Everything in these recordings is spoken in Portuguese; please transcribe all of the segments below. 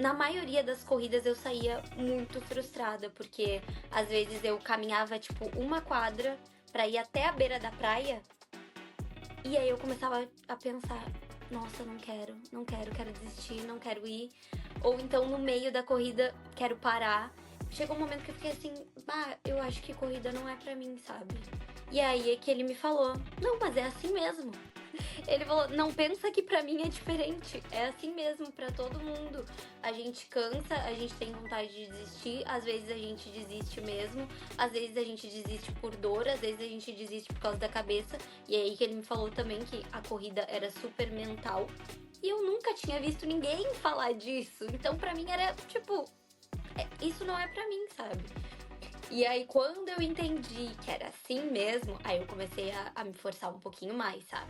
na maioria das corridas eu saía muito frustrada, porque às vezes eu caminhava tipo uma quadra pra ir até a beira da praia e aí eu começava a pensar, nossa, quero desistir, não quero ir. Ou então no meio da corrida quero parar. Chegou um momento que eu fiquei assim, eu acho que corrida não é pra mim, sabe? E aí é que ele me falou, não, mas é assim mesmo. Ele falou, não pensa que pra mim é diferente. É assim mesmo pra todo mundo. A gente cansa, a gente tem vontade de desistir. Às vezes a gente desiste mesmo. Às vezes a gente desiste por dor. Às vezes a gente desiste por causa da cabeça. E aí que ele me falou também que a corrida era super mental. E eu nunca tinha visto ninguém falar disso. Então pra mim era tipo, isso não é pra mim, sabe? E aí, quando eu entendi que era assim mesmo, aí eu comecei a me forçar um pouquinho mais, sabe?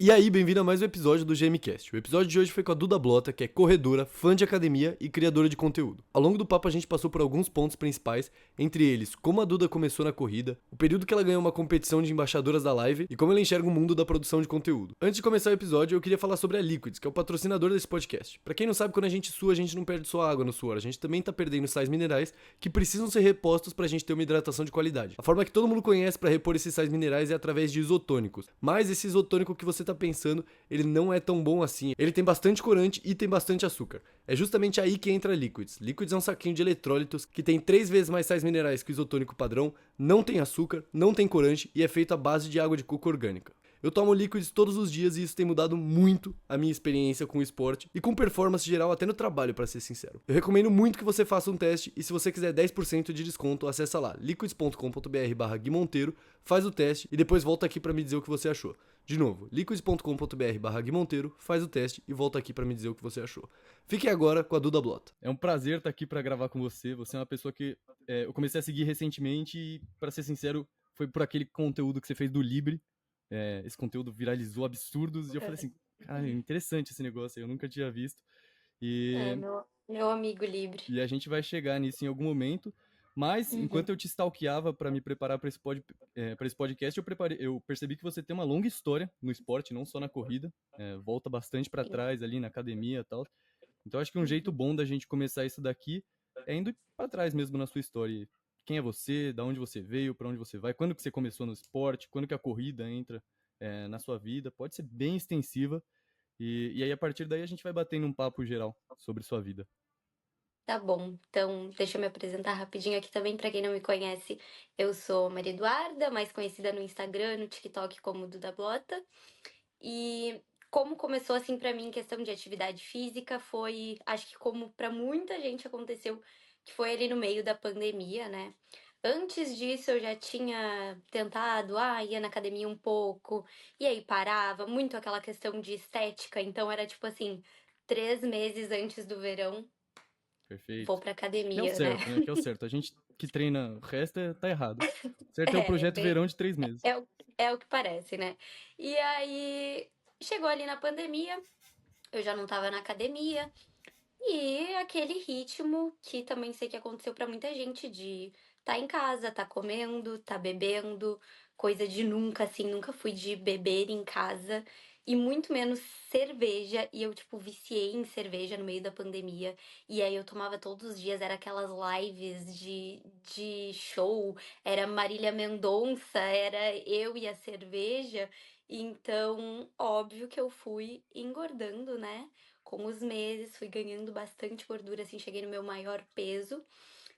E aí, bem-vindo a mais um episódio do GMcast. O episódio de hoje foi com a Duda Blota, que é corredora, fã de academia e criadora de conteúdo. Ao longo do papo a gente passou por alguns pontos principais, entre eles como a Duda começou na corrida, o período que ela ganhou uma competição de embaixadoras da live e como ela enxerga o mundo da produção de conteúdo. Antes de começar o episódio, eu queria falar sobre a Liquids, que é o patrocinador desse podcast. Pra quem não sabe, quando a gente sua, a gente não perde só água no suor, a gente também tá perdendo sais minerais que precisam ser repostos pra gente ter uma hidratação de qualidade. A forma que todo mundo conhece pra repor esses sais minerais é através de isotônicos, mas esse isotônico que você tá pensando, ele não é tão bom assim. Ele tem bastante corante e tem bastante açúcar. É justamente aí que entra a Liquids. Liquids é um saquinho de eletrólitos que tem 3 vezes mais sais minerais que o isotônico padrão, não tem açúcar, não tem corante e é feito à base de água de coco orgânica. Eu tomo Liquids todos os dias e isso tem mudado muito a minha experiência com o esporte e com performance geral até no trabalho, pra ser sincero. Eu recomendo muito que você faça um teste e se você quiser 10% de desconto, acessa lá liquids.com.br/guimonteiro, faz o teste e depois volta aqui pra me dizer o que você achou. De novo, liquids.com.br/guimonteiro, faz o teste e volta aqui pra me dizer o que você achou. Fique agora com a Duda Blota. É um prazer estar aqui pra gravar com você. Você é uma pessoa que eu comecei a seguir recentemente e, pra ser sincero, foi por aquele conteúdo que você fez do Libre. Esse conteúdo viralizou absurdos e eu falei assim, cara, é interessante esse negócio aí, eu nunca tinha visto. É, E, meu amigo livre. e a gente vai chegar nisso em algum momento. Mas, enquanto eu te stalkeava para me preparar para esse podcast, eu percebi que você tem uma longa história no esporte, não só na corrida. Volta bastante para Sim. trás ali na academia e tal. Então, acho que um jeito bom da gente começar isso daqui é indo para trás mesmo na sua história. Quem é você, da onde você veio, para onde você vai, quando que você começou no esporte, quando que a corrida entra na sua vida. Pode ser bem extensiva. E aí, a partir daí, a gente vai batendo um papo geral sobre sua vida. Tá bom, então deixa eu me apresentar rapidinho aqui também, pra quem não me conhece. Eu sou Maria Eduarda, mais conhecida no Instagram, no TikTok como Duda Blota. E como começou assim pra mim questão de atividade física foi, acho que como pra muita gente aconteceu, que foi ali no meio da pandemia, né? Antes disso eu já tinha tentado, ia na academia um pouco, e aí parava, muito aquela questão de estética, então era tipo assim, 3 meses antes do verão, vou Perfeito. pra Que é o academia, né? certo, né? Que é o certo. A gente que treina o resto tá errado. O certo é o É, projeto bem, verão de 3 meses. é o que parece, né? E aí chegou ali na pandemia, eu já não tava na academia. E aquele ritmo que também sei que aconteceu pra muita gente de tá em casa, tá comendo, tá bebendo, coisa de nunca, assim, nunca fui de beber em casa e muito menos cerveja. E eu, tipo, viciei em cerveja no meio da pandemia. E aí eu tomava todos os dias, era aquelas lives de show, era Marília Mendonça, era eu e a cerveja. Então, óbvio que eu fui engordando, né? Com os meses, fui ganhando bastante gordura, assim, cheguei no meu maior peso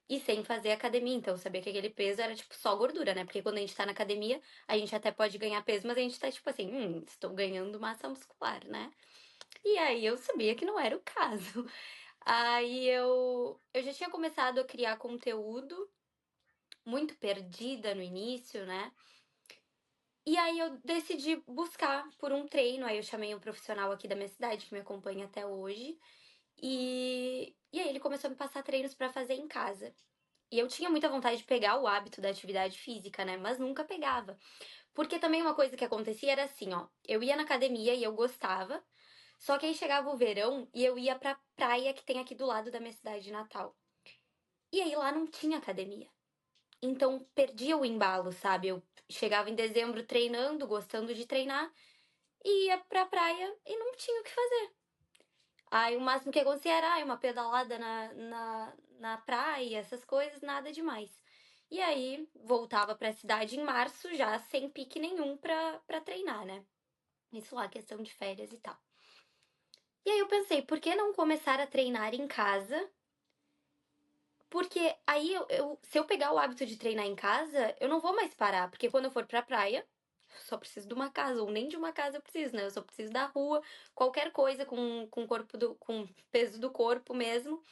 e sem fazer academia. Então, eu sabia que aquele peso era, tipo, só gordura, né? Porque quando a gente tá na academia, a gente até pode ganhar peso, mas a gente tá, tipo assim, estou ganhando massa muscular, né? E aí eu sabia que não era o caso. Aí eu já tinha começado a criar conteúdo, muito perdida no início, né? E aí eu decidi buscar por um treino. Aí eu chamei um profissional aqui da minha cidade, que me acompanha até hoje. E aí ele começou a me passar treinos pra fazer em casa. E eu tinha muita vontade de pegar o hábito da atividade física, né? Mas nunca pegava. Porque também uma coisa que acontecia era assim, ó. Eu ia na academia e eu gostava. Só que aí chegava o verão e eu ia pra praia que tem aqui do lado da minha cidade de Natal. E aí lá não tinha academia. Então perdia o embalo, sabe? chegava em dezembro treinando, gostando de treinar, e ia pra praia e não tinha o que fazer. Aí o máximo que acontecia era uma pedalada na praia, essas coisas, nada demais. E aí voltava pra cidade em março, já sem pique nenhum pra treinar, né? Isso lá, questão de férias e tal. E aí eu pensei, por que não começar a treinar em casa? Porque aí se eu pegar o hábito de treinar em casa, eu não vou mais parar. Porque quando eu for pra praia, eu só preciso de uma casa, ou nem de uma casa eu preciso, né? Eu só preciso da rua, qualquer coisa com o corpo com peso do corpo mesmo.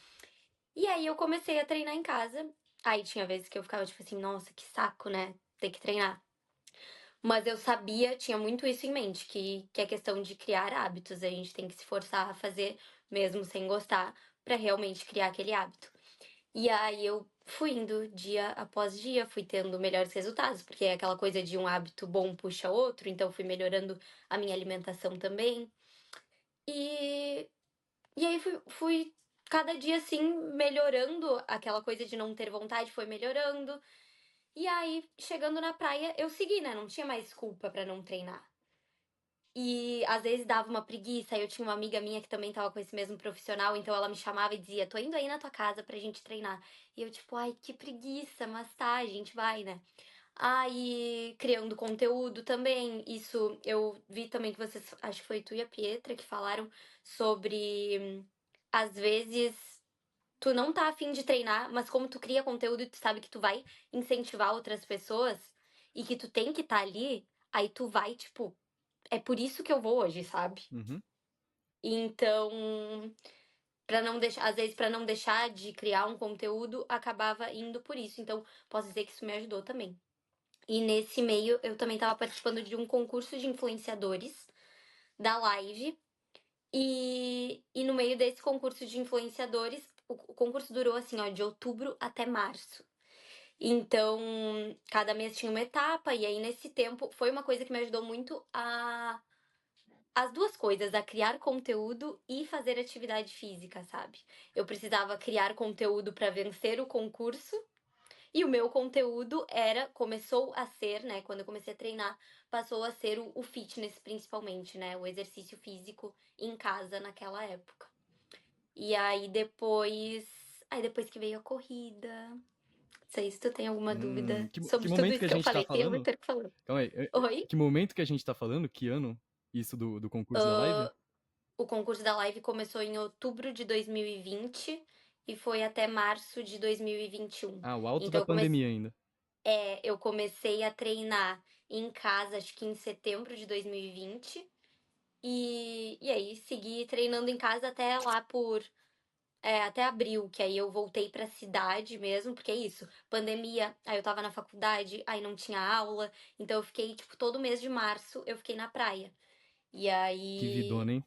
E aí eu comecei a treinar em casa. Aí tinha vezes que eu ficava tipo assim, nossa, que saco, né? Ter que treinar. Mas eu sabia, tinha muito isso em mente, que é questão de criar hábitos. A gente tem que se forçar a fazer, mesmo sem gostar, pra realmente criar aquele hábito. E aí eu fui indo dia após dia, fui tendo melhores resultados, porque é aquela coisa de um hábito bom puxa outro, então fui melhorando a minha alimentação também. E, e aí fui cada dia assim melhorando, aquela coisa de não ter vontade foi melhorando. E aí, chegando na praia, eu segui, né? Não tinha mais desculpa pra não treinar. E às vezes dava uma preguiça, aí eu tinha uma amiga minha que também tava com esse mesmo profissional, então ela me chamava e dizia: "Tô indo aí na tua casa pra gente treinar". E eu tipo: "Ai, que preguiça, mas tá, a gente vai, né". Aí, criando conteúdo também, isso eu vi também que vocês, acho que foi tu e a Pietra que falaram sobre às vezes tu não tá afim de treinar, mas como tu cria conteúdo e tu sabe que tu vai incentivar outras pessoas e que tu tem que estar ali, aí tu vai, tipo, é por isso que eu vou hoje, sabe? Uhum. Então, pra não deixar, às vezes pra não deixar de criar um conteúdo, acabava indo por isso. Então, posso dizer que isso me ajudou também. E nesse meio, eu também estava participando de um concurso de influenciadores da Live. E no meio desse concurso de influenciadores, o concurso durou assim, ó, de outubro até março. Então, cada mês tinha uma etapa, e aí nesse tempo foi uma coisa que me ajudou muito a as duas coisas, a criar conteúdo e fazer atividade física, sabe? Eu precisava criar conteúdo para vencer o concurso, e o meu conteúdo começou a ser, né, quando eu comecei a treinar, passou a ser o fitness principalmente, né, o exercício físico em casa naquela época. E aí depois que veio a corrida. Não sei se tu tem alguma dúvida Que sobre tudo momento que isso a que eu gente tá falei, tem falando? muito o que falar. Calma aí. Oi? Que momento que a gente tá falando? Que ano? Isso do concurso da live? Ah, o concurso da Live começou em outubro de 2020 e foi até março de 2021. Ah, o alto da Então pandemia ainda. eu comecei a treinar em casa, acho que em setembro de 2020. E aí segui treinando em casa até lá até abril, que aí eu voltei pra cidade mesmo, porque é isso, pandemia, aí eu tava na faculdade, aí não tinha aula, então eu fiquei, tipo, todo mês de março eu fiquei na praia. E Que aí, vidona, hein?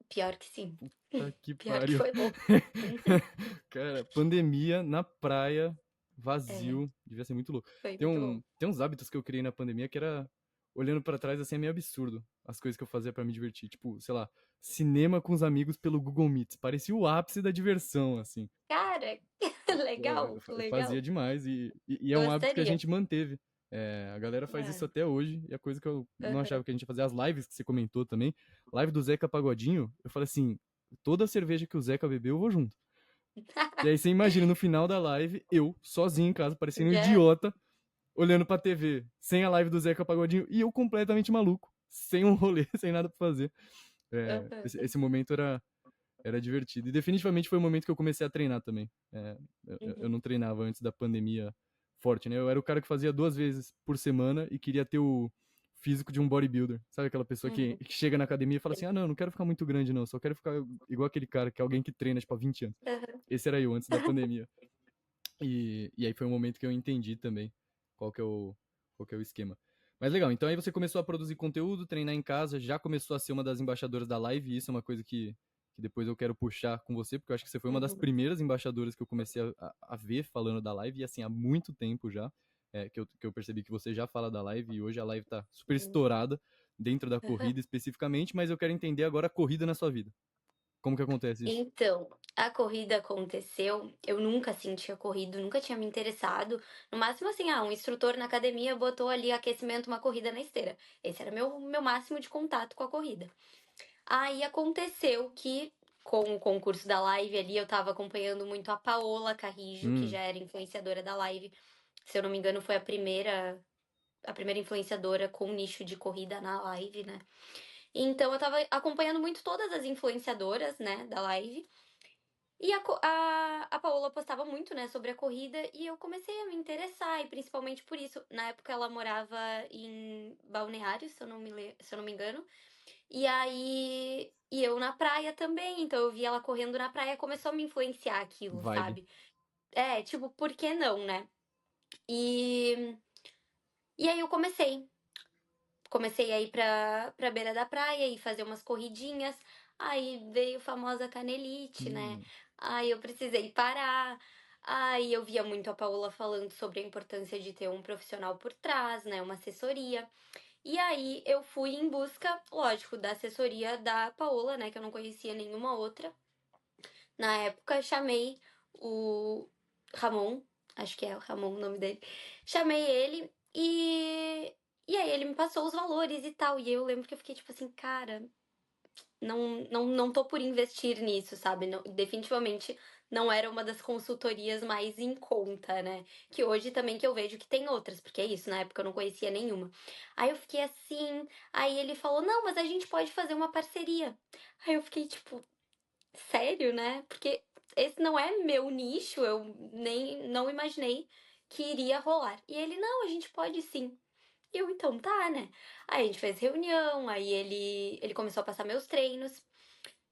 pior que sim, Puta que pior que pariu. foi louco. Cara, pandemia na praia, É, vazio, devia ser muito louco. foi muito louco. Tem uns hábitos que eu criei na pandemia que era, olhando pra trás, assim, é meio absurdo. As coisas que eu fazia pra me divertir. Tipo, sei lá, cinema com os amigos pelo Google Meets. Parecia o ápice da diversão, assim. Cara, Pô, legal, eu fazia legal. demais e é um hábito que a Gostaria. gente manteve. É, a galera faz isso É, até hoje, e a coisa que eu não aham. achava que a gente ia fazer, as lives que você comentou também, live do Zeca Pagodinho, eu falei assim, toda cerveja que o Zeca bebeu, eu vou junto. E aí você imagina, no final da live, eu, sozinho em casa, parecendo um Já. idiota, olhando pra TV, sem a live do Zeca Pagodinho, e eu completamente maluco, sem um rolê, sem nada pra fazer. É, Aham. esse momento era divertido. E definitivamente foi o momento que eu comecei a treinar também. É, eu Uhum. não treinava antes da pandemia forte, né? Eu era o cara que fazia 2 vezes por semana e queria ter o físico de um bodybuilder. Sabe aquela pessoa Uhum. que chega na academia e fala assim: ah, não, eu não quero ficar muito grande, não. Só quero ficar igual aquele cara, que é alguém que treina, tipo, há 20 anos. Aham. Esse era eu antes da pandemia. E aí foi um momento que eu entendi também qual que é qual que é o esquema. Mas legal, então aí você começou a produzir conteúdo, treinar em casa, já começou a ser uma das embaixadoras da live, e isso é uma coisa que depois eu quero puxar com você, porque eu acho que você foi uma das Uhum. primeiras embaixadoras que eu comecei a ver falando da live, e assim, há muito tempo já, que eu percebi que você já fala da live, e hoje a live tá super Uhum. estourada dentro da Aham. corrida especificamente, mas eu quero entender agora a corrida na sua vida. Como que acontece isso? Então, a corrida aconteceu, eu nunca, assim, tinha corrido, nunca tinha me interessado. No máximo, assim, um instrutor na academia botou ali aquecimento, uma corrida na esteira. Esse era meu máximo de contato com a corrida. Aí aconteceu que, com o concurso da live ali, eu tava acompanhando muito a Paola Carrijo, que Hum, já era influenciadora da live. Se eu não me engano, foi a primeira influenciadora com nicho de corrida na live, né? Então eu tava acompanhando muito todas as influenciadoras, né, da live. E a Paola postava muito, né, sobre a corrida e eu comecei a me interessar, e principalmente por isso. Na época ela morava em Balneário, se eu não me engano. E aí. E eu na praia também, então eu vi ela correndo na praia, começou a me influenciar aquilo, vibe. sabe? É, tipo, por que não, né? E, e aí eu comecei a ir pra beira da praia e fazer umas corridinhas. Aí veio a famosa canelite, né? Hum, Aí eu precisei parar. Aí eu via muito a Paola falando sobre a importância de ter um profissional por trás, né? Uma assessoria. E aí eu fui em busca, lógico, da assessoria da Paola, né? Que eu não conhecia nenhuma outra. Na época, chamei o Ramon, acho que é o Ramon o nome dele. Chamei ele e aí ele me passou os valores e tal. E eu lembro que eu fiquei tipo assim, cara, não tô por investir nisso, sabe? Definitivamente não era uma das consultorias mais em conta, né? Que hoje também que eu vejo que tem outras, porque é isso, na época eu não conhecia nenhuma. Aí eu fiquei assim, aí ele falou: "Não, mas a gente pode fazer uma parceria". Aí eu fiquei tipo, sério, né? Porque esse não é meu nicho, eu nem não imaginei que iria rolar. E ele: "Não, a gente pode sim". E eu, então tá, né? Aí a gente fez reunião, aí ele começou a passar meus treinos.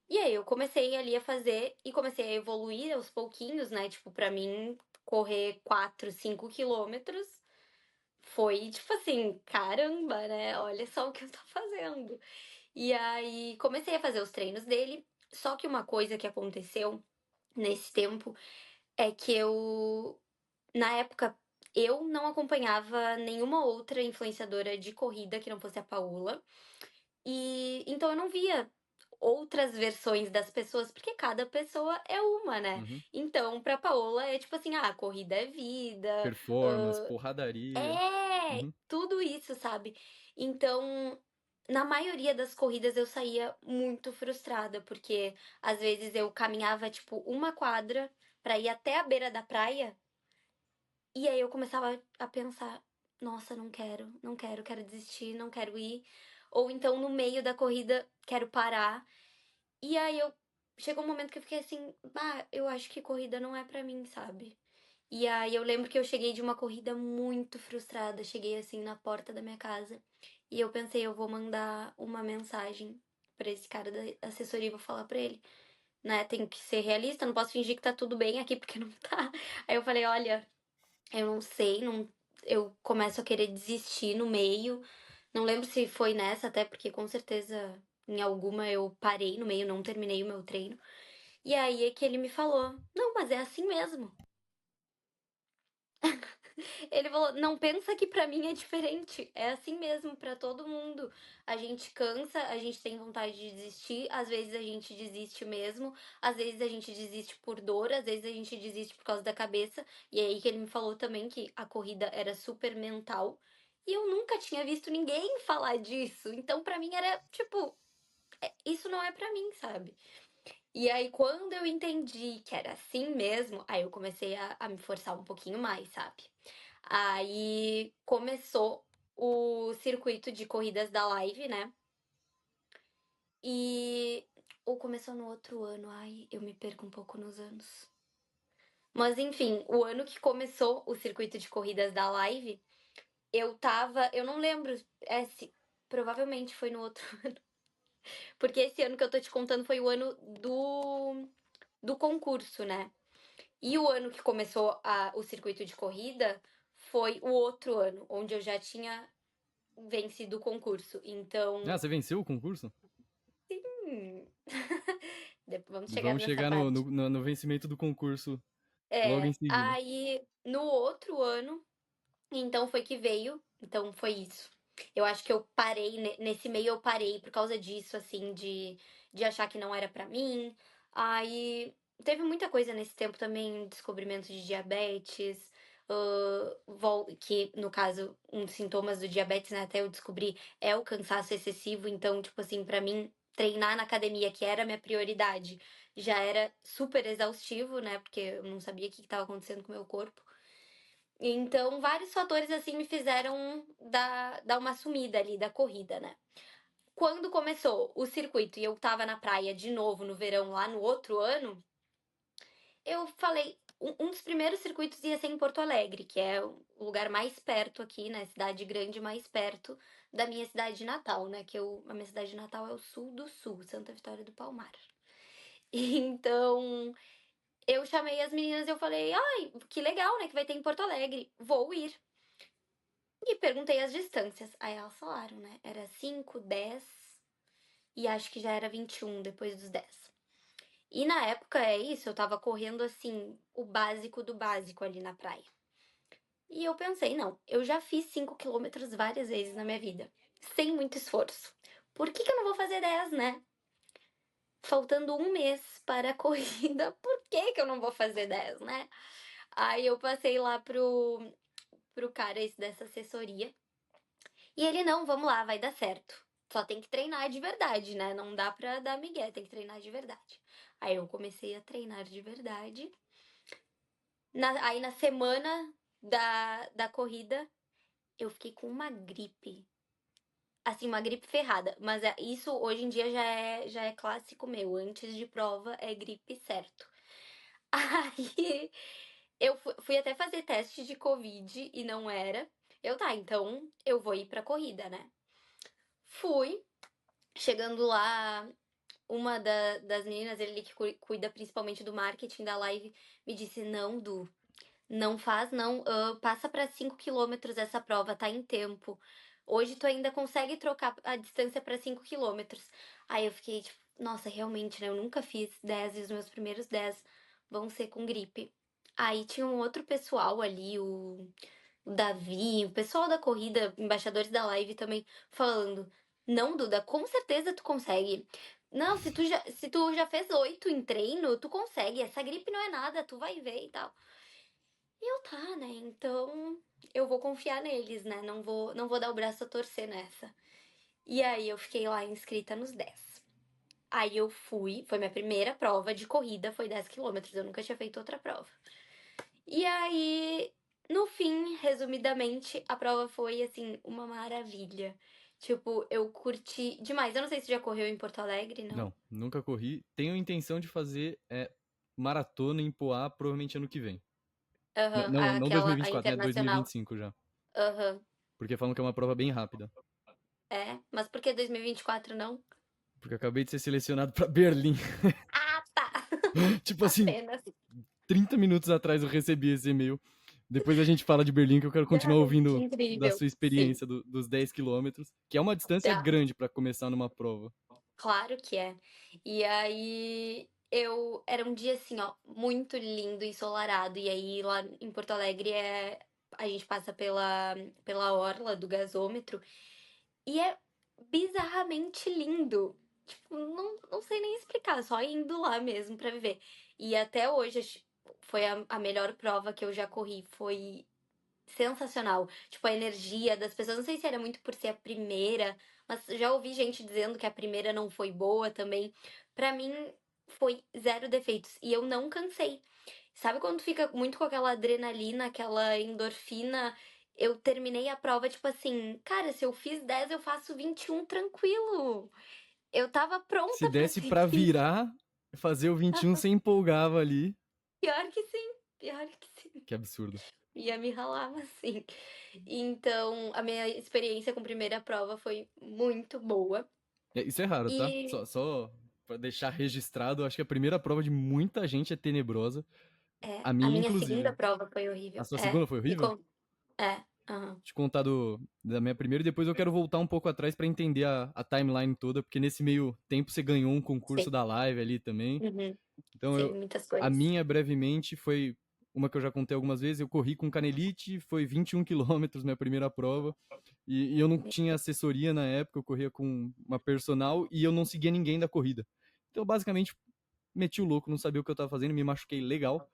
E aí eu comecei ali a fazer e comecei a evoluir aos pouquinhos, né? Tipo, pra mim, correr 4, 5 quilômetros foi tipo assim, caramba, né? Olha só o que eu tô fazendo. E aí comecei a fazer os treinos dele. Só que uma coisa que aconteceu nesse tempo é que na época, eu não acompanhava nenhuma outra influenciadora de corrida que não fosse a Paola. E então eu não via outras versões das pessoas, porque cada pessoa é uma, né? uhum. Então, pra Paola é tipo assim, ah, corrida é vida, Performance, porradaria. Uhum. tudo isso, sabe? Então, na maioria das corridas eu saía muito frustrada, porque às vezes eu caminhava tipo uma quadra pra ir até a beira da praia e aí eu começava a pensar, nossa, não quero, não quero, quero desistir, não quero ir. Ou então no meio da corrida quero parar. E aí eu chegou um momento que eu fiquei assim, eu acho que corrida não é pra mim, sabe? E aí eu lembro que eu cheguei de uma corrida muito frustrada, cheguei assim na porta da minha casa e eu pensei, eu vou mandar uma mensagem pra esse cara da assessoria e vou falar pra ele, né? Tem que ser realista, não posso fingir que tá tudo bem aqui porque não tá. Aí eu falei, olha, eu não sei, não, eu começo a querer desistir no meio. Não lembro se foi nessa, até porque com certeza em alguma eu parei no meio, não terminei o meu treino. E aí é que ele me falou: "Não, mas é assim mesmo". Ele falou: "Não pensa que pra mim é diferente, é assim mesmo pra todo mundo. A gente cansa, a gente tem vontade de desistir, às vezes a gente desiste mesmo, às vezes a gente desiste por dor, às vezes a gente desiste por causa da cabeça". E aí que ele me falou também que a corrida era super mental. E eu nunca tinha visto ninguém falar disso. Então pra mim era tipo, isso não é pra mim, sabe? E aí, quando eu entendi que era assim mesmo, aí eu comecei a me forçar um pouquinho mais, sabe? Aí começou o circuito de corridas da Live, né? E ou começou no outro ano, ai, eu me perco um pouco nos anos. Mas enfim, o ano que começou o circuito de corridas da Live, eu não lembro, provavelmente foi no outro, porque esse ano que eu tô te contando foi o ano do concurso, né? E o ano que começou o circuito de corrida foi o outro ano, onde eu já tinha vencido o concurso. Ah, Então, você venceu o concurso? hum, vamos chegar Vamos nessa chegar parte. no vencimento do concurso logo em É, seguida. aí no outro ano, então foi que veio, então foi isso. Eu acho que eu parei nesse meio eu parei por causa disso, assim, de achar que não era pra mim. Aí teve muita coisa nesse tempo também, descobrimento de diabetes, que no caso, um dos sintomas do diabetes, né, até eu descobri, é o cansaço excessivo. Então, tipo assim, pra mim, treinar na academia, que era a minha prioridade, já era super exaustivo, né, porque eu não sabia o que estava acontecendo com o meu corpo. Então, vários fatores, assim, me fizeram dar uma sumida ali da corrida, né. Quando começou o circuito e eu estava na praia de novo no verão, lá no outro ano, eu falei um dos primeiros circuitos ia ser em Porto Alegre, que é o lugar mais perto aqui, né, cidade grande mais perto da minha cidade natal, né, a minha cidade natal é o sul do sul, Santa Vitória do Palmar. Então, eu chamei as meninas e eu falei: "Ai, que legal, né, que vai ter em Porto Alegre, vou ir". E perguntei as distâncias. Aí elas falaram, né? Era 5, 10 e acho que já era 21 depois dos 10. E na época é isso, eu tava correndo assim, o básico do básico ali na praia. E eu pensei, não, eu já fiz 5 km várias vezes na minha vida, sem muito esforço. Por que que eu não vou fazer 10, né? Faltando um mês para a corrida, por que que eu não vou fazer 10, né? Aí eu passei lá pro cara esse dessa assessoria. E ele: "Não, vamos lá, vai dar certo. Só tem que treinar de verdade, né, não dá pra dar migué, tem que treinar de verdade". Aí eu comecei a treinar de verdade. Aí na semana da corrida, eu fiquei com uma gripe, assim, uma gripe ferrada, mas, isso hoje em dia já é clássico meu, antes de prova é gripe certo. Aí eu fui até fazer teste de covid e não era. Eu: "Tá, então eu vou ir pra corrida, né". Fui. Chegando lá, uma das meninas ali que cuida principalmente do marketing da live me disse: "Não, Du, não faz não, passa para 5 km essa prova, tá em tempo. Hoje tu ainda consegue trocar a distância para 5 km". Aí eu fiquei tipo: "Nossa, realmente, né, eu nunca fiz 10 e os meus primeiros 10 vão ser com gripe". Aí tinha um outro pessoal ali, o Davi, o pessoal da corrida, embaixadores da live também falando: "Não, Duda, com certeza tu consegue. Não, se tu já fez 8 em treino, tu consegue. Essa gripe não é nada, tu vai ver e tal". E eu: "Tá, né, então eu vou confiar neles, né, não vou dar o braço a torcer nessa". E aí eu fiquei lá inscrita nos 10. Aí eu fui, foi minha primeira prova de corrida, foi 10 km, eu nunca tinha feito outra prova. E aí, no fim, resumidamente, a prova foi, assim, uma maravilha. Tipo, eu curti demais. Eu não sei se já correu em Porto Alegre, não? Não, nunca corri. Tenho a intenção de fazer maratona em Poá, provavelmente ano que vem. Não, Aham, não, não a 2024, né? internacional. 2025 já. Aham. Porque falam que é uma prova bem rápida. É, mas por que 2024 não? Porque eu acabei de ser selecionado pra Berlim. Ah, tá! Tipo assim, Apenas. 30 minutos atrás eu recebi esse e-mail. Depois a gente fala de Berlim, que eu quero continuar Ai, que ouvindo da incrível. sua Sim, experiência dos 10 quilômetros, que é uma distância tá. grande pra começar numa prova. Claro que é. E aí era um dia assim, ó, muito lindo, ensolarado. E aí lá em Porto Alegre a gente passa pela orla do gasômetro e é bizarramente lindo. Tipo, não sei nem explicar, só indo lá mesmo pra viver. E até hoje foi a melhor prova que eu já corri, foi sensacional. Tipo, a energia das pessoas, não sei se era muito por ser a primeira, mas já ouvi gente dizendo que a primeira não foi boa também. Pra mim, foi zero defeitos e eu não cansei. Sabe quando fica muito com aquela adrenalina, aquela endorfina? Eu terminei a prova, tipo assim, cara, se eu fiz 10 eu faço 21 tranquilo. Eu tava Se pronta pra desse ser pra isso. virar, fazer o 21, você empolgava ali. Pior que sim, pior que sim. Que absurdo. Ia me ralar, assim. Então, a minha experiência com primeira prova foi muito boa. Isso é raro, tá? E Só pra deixar registrado, acho que a primeira prova de muita gente é tenebrosa. A a minha, minha segunda inclusive. prova foi A horrível. sua segunda foi Me horrível? con... aham. Te contar da minha primeira e depois eu quero voltar um pouco atrás pra entender a timeline toda, porque nesse meio tempo você ganhou um concurso Sim. da live ali também. Uhum. Então Sim, muitas a coisas. minha brevemente foi. uma que eu já contei algumas vezes, eu corri com canelite, foi 21 quilômetros minha primeira prova, e eu não tinha assessoria na época, eu corria com uma personal e eu não seguia ninguém da corrida. Então, basicamente, meti o louco, não sabia o que eu tava fazendo, me machuquei legal.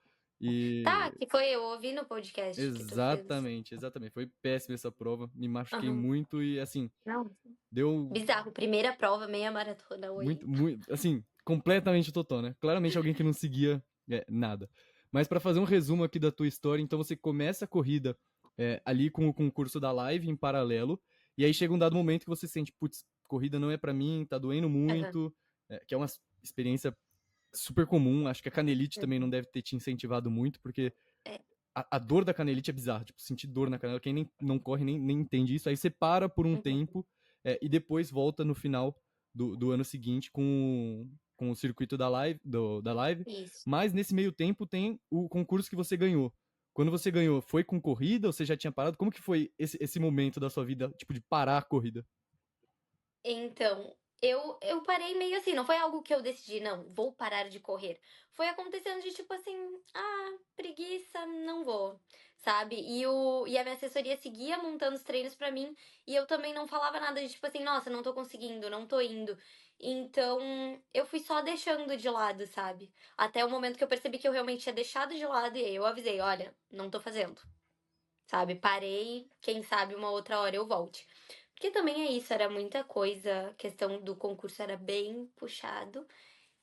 Tá, E que foi, eu ouvi no podcast que tu fez. exatamente, exatamente. Foi péssima essa prova, me machuquei Aham. muito e assim, Não, deu bizarro. Primeira prova, meia maratona, oi. muito, assim, completamente totó, né? Claramente alguém que não seguia nada. Mas para fazer um resumo aqui da tua história, então você começa a corrida ali com o concurso da live em paralelo, e aí chega um dado momento que você sente, putz, corrida não é para mim, tá doendo Aham. muito, que é uma experiência super comum. Acho que a canelite também não Uhum. deve ter te incentivado muito, porque É. a dor da canelite é bizarra, tipo, sentir dor na canela, quem nem, não corre nem entende isso, aí você para por um Uhum. tempo e depois volta no final do ano seguinte com o circuito da live, Isso. mas nesse meio tempo tem o concurso que você ganhou. Quando você ganhou, foi com corrida ou você já tinha parado? Como que foi esse momento da sua vida, tipo, de parar a corrida? Então, eu parei meio assim, não foi algo que eu decidi, não, vou parar de correr. Foi acontecendo de tipo assim, ah, preguiça, não vou, sabe? E a minha assessoria seguia montando os treinos pra mim e eu também não falava nada de tipo assim, nossa, não tô conseguindo, não tô indo. Então, eu fui só deixando de lado, sabe? Até o momento que eu percebi que eu realmente tinha deixado de lado e aí eu avisei, olha, não tô fazendo, sabe? Parei, quem sabe uma outra hora eu volte. Porque também é isso, era muita coisa, a questão do concurso era bem puxado.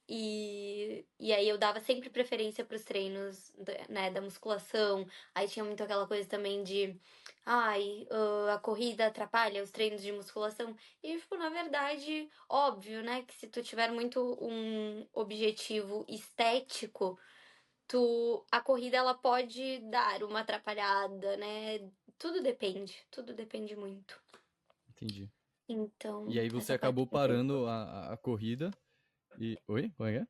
E aí eu dava sempre preferência para os treinos, né, da musculação. Aí tinha muito aquela coisa também de, ai, a corrida atrapalha os treinos de musculação. E, tipo, na verdade, óbvio, né, que se tu tiver muito um objetivo estético, a corrida ela pode dar uma atrapalhada, né? Tudo depende muito. Entendi. E Então, aí você essa parte acabou foi bem. parando a corrida e... Oi? Como é que é?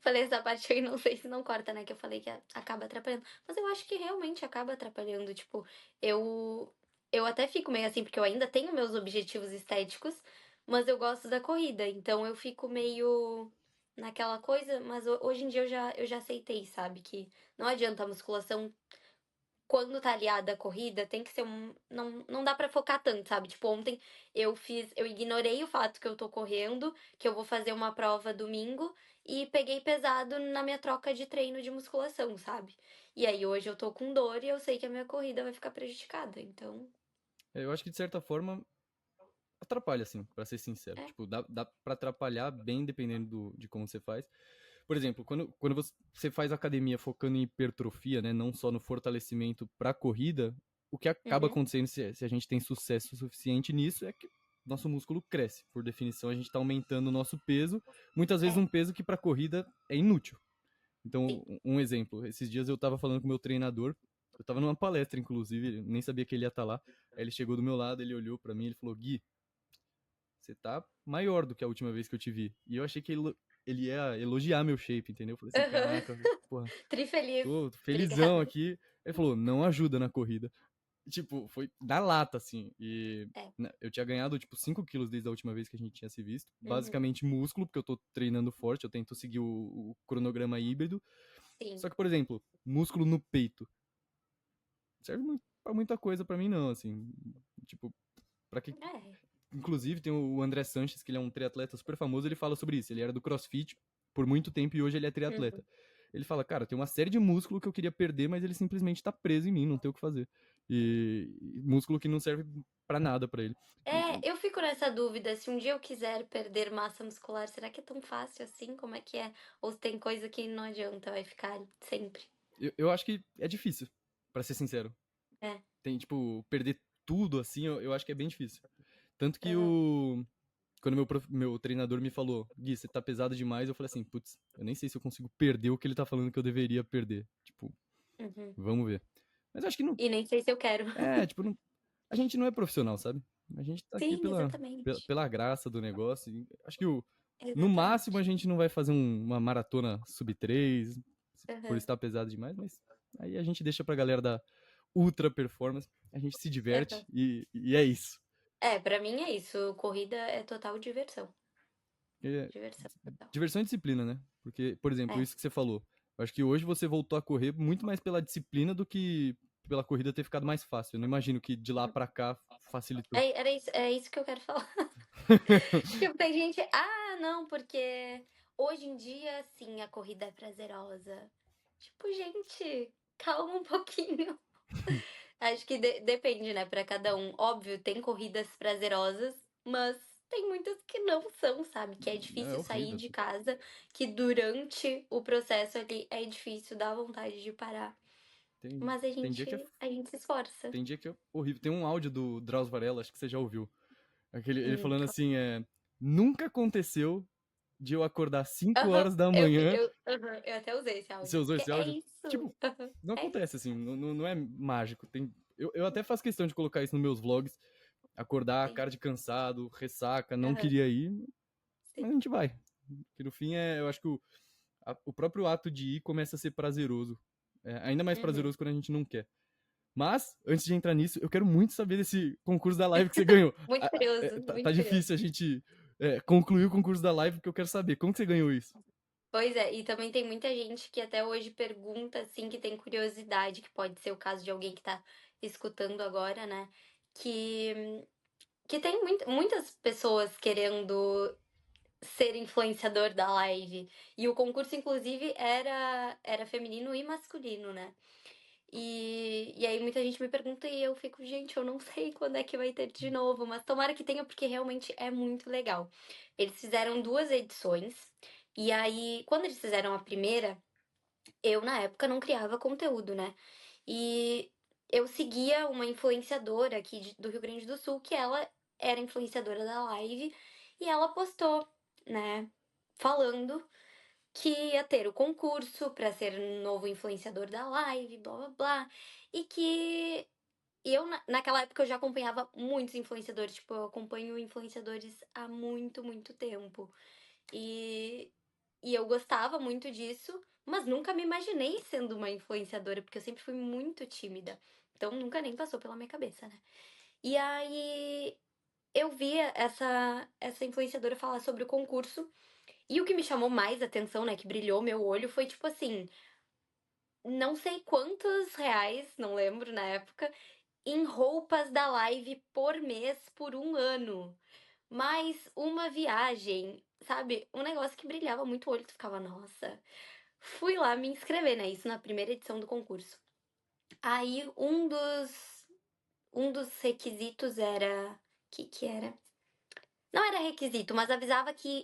Falei essa parte aí, não sei se não corta, né? Que eu falei que acaba atrapalhando. Mas eu acho que realmente acaba atrapalhando. Tipo, eu até fico meio assim, porque eu ainda tenho meus objetivos estéticos, mas eu gosto da corrida. Então eu fico meio naquela coisa, mas hoje em dia eu já aceitei, sabe? Que não adianta a musculação quando tá aliada à corrida, tem que ser um. Não dá pra focar tanto, sabe? Tipo, ontem eu ignorei o fato que eu tô correndo, que eu vou fazer uma prova domingo, e peguei pesado na minha troca de treino de musculação, sabe? E aí hoje eu tô com dor e eu sei que a minha corrida vai ficar prejudicada, então. Eu acho que de certa forma atrapalha, assim, pra ser sincero. É. Tipo, dá pra atrapalhar bem dependendo de como você faz. Por exemplo, quando você faz academia focando em hipertrofia, né, não só no fortalecimento pra corrida, o que acaba Uhum. acontecendo se a gente tem sucesso suficiente nisso é que nosso músculo cresce. Por definição, a gente tá aumentando o nosso peso, muitas vezes É, um peso que pra corrida é inútil. Então, sim. um exemplo, esses dias eu tava falando com o meu treinador, eu tava numa palestra, inclusive, nem sabia que ele ia estar lá. Aí ele chegou do meu lado, ele olhou pra mim, ele falou: Gui, você tá maior do que a última vez que eu te vi. E eu achei que ele ia elogiar meu shape, entendeu? Eu falei assim, Aham. caraca, porra, Trifeliz. tô felizão Obrigada. aqui. Ele falou, não ajuda na corrida. Tipo, foi na lata, assim. E É. né, eu tinha ganhado, tipo, 5 quilos desde a última vez que a gente tinha se visto. Uhum. Basicamente músculo, porque eu tô treinando forte, eu tento seguir o cronograma híbrido. Sim. Só que, por exemplo, músculo no peito. Serve pra muita coisa pra mim, não, assim. Tipo, pra que É. inclusive, tem o André Sanches, que ele é um triatleta super famoso, ele fala sobre isso. Ele era do CrossFit por muito tempo e hoje ele é triatleta. Uhum. Ele fala, cara, tem uma série de músculo que eu queria perder, mas ele simplesmente tá preso em mim, não tem o que fazer. E músculo que não serve pra nada pra ele. É, eu fico nessa dúvida, se um dia eu quiser perder massa muscular, será que é tão fácil assim? Como é que é? Ou se tem coisa que não adianta, vai ficar sempre. Eu acho que é difícil, pra ser sincero. É. Tem, tipo, perder tudo assim, eu acho que é bem difícil. Tanto que Aham. quando meu treinador me falou, Gui, você tá pesado demais, eu falei assim, putz, eu nem sei se eu consigo perder o que ele tá falando que eu deveria perder. Tipo, Uhum. vamos ver. Mas acho que não. E nem sei se eu quero. Tipo, não, a gente não é profissional, sabe? A gente tá aqui Sim, pela, exatamente. pela graça do negócio. E acho que no máximo a Exatamente. gente não vai fazer uma maratona sub 3 por Aham. estar pesado demais, mas aí a gente deixa pra galera da ultra performance, a gente se diverte Aham. e é isso. É, pra mim é isso. Corrida é total diversão. É, Diversão total. diversão e disciplina, né? Porque, por exemplo, É. isso que você falou. Eu acho que hoje você voltou a correr muito mais pela disciplina do que pela corrida ter ficado mais fácil. Eu não imagino que de lá pra cá facilitou. É isso que eu quero falar. Tipo, tem gente, não, porque hoje em dia, sim, a corrida é prazerosa. Tipo, gente, calma um pouquinho. Acho que depende, né, pra cada um. Óbvio, tem corridas prazerosas, mas tem muitas que não são, sabe? Que é É difícil sair horrível. de casa, que durante o processo ali é difícil, dá vontade de parar. Tem, Mas a tem dia que é, gente, a gente se esforça. tem dia que é horrível. Tem um áudio do Drauzio Varela, acho que você já ouviu. Ele Hum. falando assim, nunca aconteceu de eu acordar 5 Aham, horas da manhã. eu até usei esse Você áudio. usou Que esse é áudio? isso? Tipo, Aham, não é acontece isso. assim, não é mágico. Eu até faço questão de colocar isso nos meus vlogs. Acordar, Sim. cara de cansado, ressaca, não Aham, queria ir, mas a sim. gente vai. Que no fim eu acho que o próprio ato de ir começa a ser prazeroso. É, ainda mais Uhum. prazeroso quando a gente não quer. Mas, antes de entrar nisso, eu quero muito saber desse concurso da live que você ganhou. Muito curioso, Tá muito curioso. difícil a gente concluir o concurso da live, porque eu quero saber como que você ganhou isso. Pois é, e também tem muita gente que até hoje pergunta, assim, que tem curiosidade, que pode ser o caso de alguém que tá escutando agora, né? Que, que tem muitas pessoas querendo ser influenciador da live. E o concurso, inclusive, era feminino e masculino, né? E aí muita gente me pergunta e eu fico, gente, eu não sei quando é que vai ter de novo, mas tomara que tenha, porque realmente é muito legal. Eles fizeram duas edições, e aí, quando eles fizeram a primeira, eu na época não criava conteúdo, né? E eu seguia uma influenciadora aqui do Rio Grande do Sul, que ela era influenciadora da live, e ela postou, né, falando que ia ter o concurso para ser novo influenciador da live, blá blá blá. E que eu, naquela época, eu já acompanhava muitos influenciadores. Tipo, eu acompanho influenciadores há muito, muito tempo. E, e eu gostava muito disso, mas nunca me imaginei sendo uma influenciadora, porque eu sempre fui muito tímida. Então nunca nem passou pela minha cabeça, né? E aí eu via essa influenciadora falar sobre o concurso. E o que me chamou mais atenção, né, que brilhou meu olho, foi tipo assim, não sei quantos reais, não lembro na época, em roupas da live por mês por um ano. Mais uma viagem, sabe? Um negócio que brilhava muito o olho, tu ficava, nossa. Fui lá me inscrever, né? Isso na primeira edição do concurso. Aí um dos requisitos era. Que era? Não era requisito, mas avisava que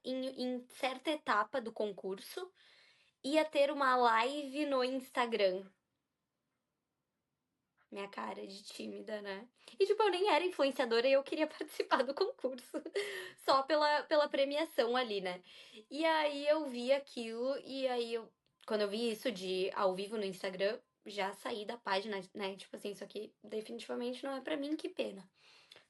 em certa etapa do concurso ia ter uma live no Instagram. Minha cara de tímida, né? E, tipo, eu nem era influenciadora e eu queria participar do concurso. Só pela premiação ali, né? E aí eu vi aquilo, e aí quando eu vi isso de ao vivo no Instagram, já saí da página, né? Tipo assim, isso aqui definitivamente não é pra mim, que pena.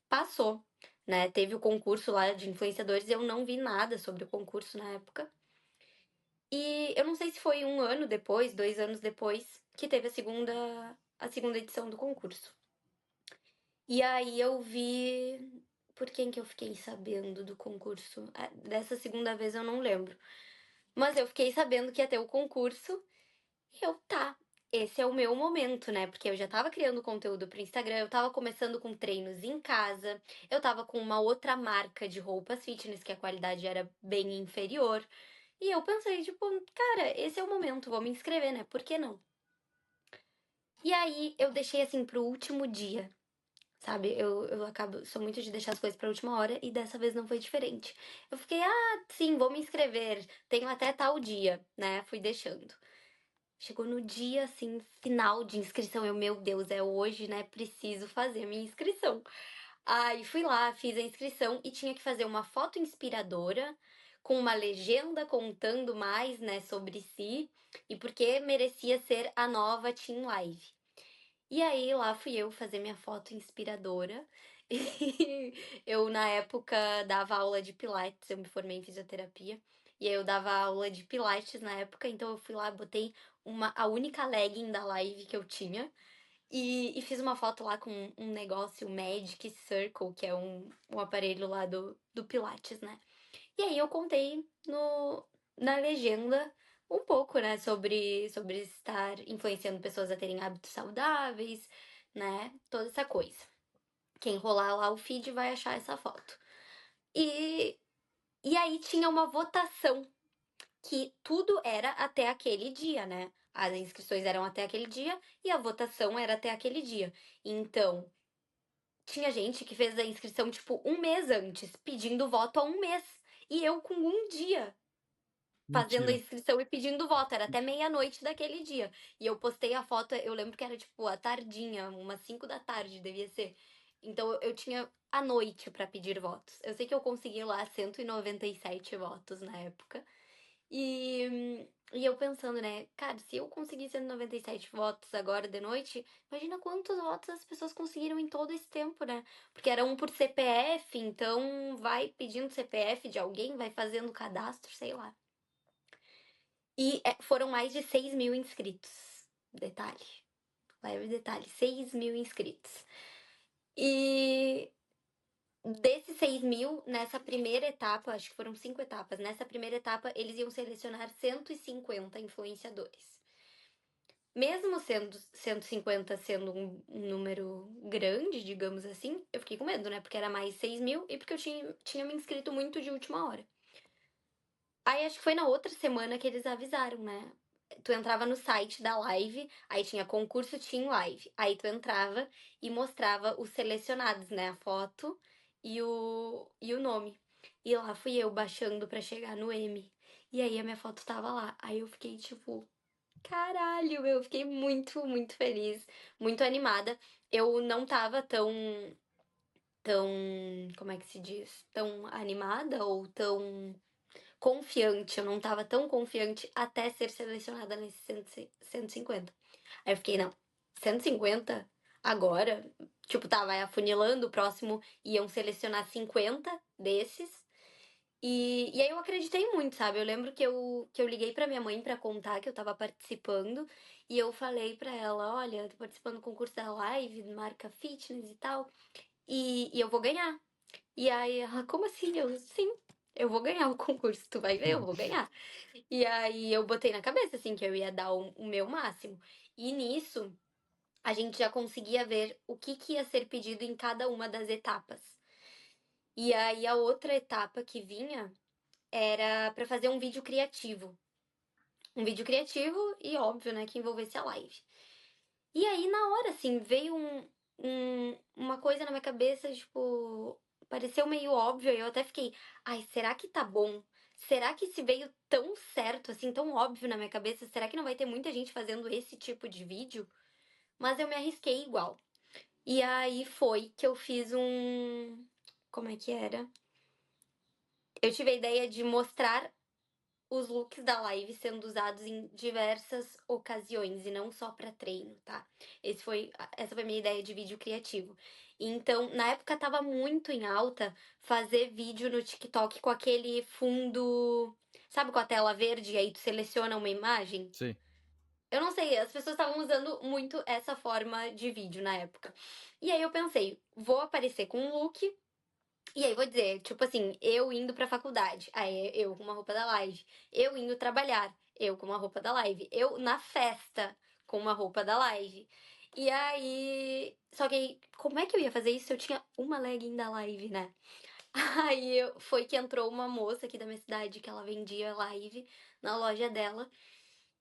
Passou, né? Teve o concurso lá de influenciadores, eu não vi nada sobre o concurso na época. E eu não sei se foi um ano depois, 2 anos depois, que teve a segunda edição do concurso. E aí eu vi. Por quem que eu fiquei sabendo do concurso? Dessa segunda vez eu não lembro. Mas eu fiquei sabendo que ia ter o concurso. E eu, tá. Esse é o meu momento, né? Porque eu já tava criando conteúdo pro Instagram, eu tava começando com treinos em casa, eu tava com uma outra marca de roupas fitness que a qualidade era bem inferior. E eu pensei, tipo, cara, esse é o momento, vou me inscrever, né? Por que não? E aí eu deixei assim pro último dia, sabe? Eu acabo, sou muito de deixar as coisas pra última hora e dessa vez não foi diferente. Eu fiquei, sim, vou me inscrever, tenho até tal dia, né? Fui deixando. Chegou no dia, assim, final de inscrição. Meu Deus, é hoje, né? Preciso fazer a minha inscrição. Aí fui lá, fiz a inscrição e tinha que fazer uma foto inspiradora com uma legenda contando mais, né, sobre si e por que merecia ser a nova Team Live. E aí lá fui eu fazer minha foto inspiradora. E eu, na época, dava aula de Pilates, eu me formei em fisioterapia. E aí eu dava aula de Pilates na época, então eu fui lá, botei a única legging da live que eu tinha. E fiz uma foto lá com um negócio Magic Circle, que é um aparelho lá do Pilates, né? E aí eu contei na legenda um pouco, né, sobre estar influenciando pessoas a terem hábitos saudáveis, né, toda essa coisa. Quem rolar lá o feed vai achar essa foto. E, e aí tinha uma votação que tudo era até aquele dia, né? As inscrições eram até aquele dia e a votação era até aquele dia. Então, tinha gente que fez a inscrição, tipo, um mês antes, pedindo voto há um mês. E eu com um dia fazendo a Mentira. inscrição e pedindo voto. Era até meia-noite daquele dia. E eu postei a foto, eu lembro que era, tipo, à tardinha, umas 5 da tarde, devia ser. Então eu tinha a noite pra pedir votos. Eu sei que eu consegui lá 197 votos na época. E eu pensando, né, cara, se eu conseguir 197 votos agora de noite, imagina quantos votos as pessoas conseguiram em todo esse tempo, né? Porque era um por CPF, então vai pedindo CPF de alguém, vai fazendo cadastro, sei lá. E foram mais de 6 mil inscritos. Detalhe. Leve detalhe, 6 mil inscritos. E desses 6 mil, nessa primeira etapa, acho que foram 5 etapas, nessa primeira etapa eles iam selecionar 150 influenciadores. Mesmo sendo 150 sendo um número grande, digamos assim, eu fiquei com medo, né? Porque era mais 6 mil e porque eu tinha me inscrito muito de última hora. Aí acho que foi na outra semana que eles avisaram, né? Tu entrava no site da live, aí tinha concurso Team Live. Aí tu entrava e mostrava os selecionados, né? A foto e o nome. E lá fui eu baixando pra chegar no M. E aí a minha foto tava lá. Aí eu fiquei tipo, caralho, eu fiquei muito, muito feliz, muito animada. Eu não tava tão, como é que se diz? Tão animada ou tão confiante. Eu não tava tão confiante até ser selecionada nesses 150. Aí eu fiquei, não, 150? Agora? Tipo, tava afunilando, o próximo iam selecionar 50 desses. E aí eu acreditei muito, sabe? Eu lembro que eu liguei pra minha mãe pra contar que eu tava participando. E eu falei pra ela, olha, eu tô participando do concurso da live, marca fitness e tal. E eu vou ganhar. E aí ela, como assim? Eu, sim, eu vou ganhar o concurso, tu vai ver, eu vou ganhar. E aí eu botei na cabeça, assim, que eu ia dar o meu máximo. E nisso, a gente já conseguia ver o que ia ser pedido em cada uma das etapas. E aí a outra etapa que vinha era pra fazer um vídeo criativo. Um vídeo criativo e óbvio, né, que envolvesse a live. E aí, na hora, assim, veio uma coisa na minha cabeça, tipo, pareceu meio óbvio, e eu até fiquei, ai, será que tá bom? Será que se veio tão certo, assim, tão óbvio na minha cabeça, será que não vai ter muita gente fazendo esse tipo de vídeo? Mas eu me arrisquei igual. E aí foi que eu fiz um. Como é que era? Eu tive a ideia de mostrar os looks da live sendo usados em diversas ocasiões e não só para treino, tá? Essa foi a minha ideia de vídeo criativo. Então, na época tava muito em alta fazer vídeo no TikTok com aquele fundo, sabe, com a tela verde e aí tu seleciona uma imagem? Sei. Eu não sei, as pessoas estavam usando muito essa forma de vídeo na época. E aí eu pensei, vou aparecer com um look e aí, vou dizer, tipo assim, eu indo pra faculdade, aí eu com uma roupa da live. Eu indo trabalhar, eu com uma roupa da live. Eu na festa, com uma roupa da live. E aí. Só que aí, como é que eu ia fazer isso se eu tinha uma legging da live, né? Aí foi que entrou uma moça aqui da minha cidade que ela vendia live na loja dela.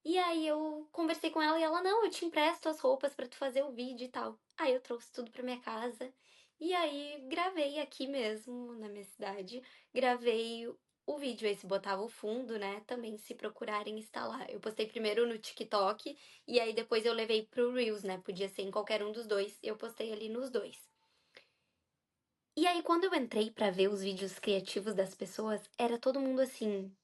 E aí eu conversei com ela e ela, não, eu te empresto as roupas pra tu fazer o vídeo e tal. Aí eu trouxe tudo pra minha casa. E aí gravei aqui mesmo, na minha cidade. Gravei o vídeo, aí se botava o fundo, né? Também se procurarem instalar. Eu postei primeiro no TikTok e aí depois eu levei pro Reels, né? Podia ser em qualquer um dos dois. Eu postei ali nos dois. E aí quando eu entrei pra ver os vídeos criativos das pessoas, era todo mundo assim,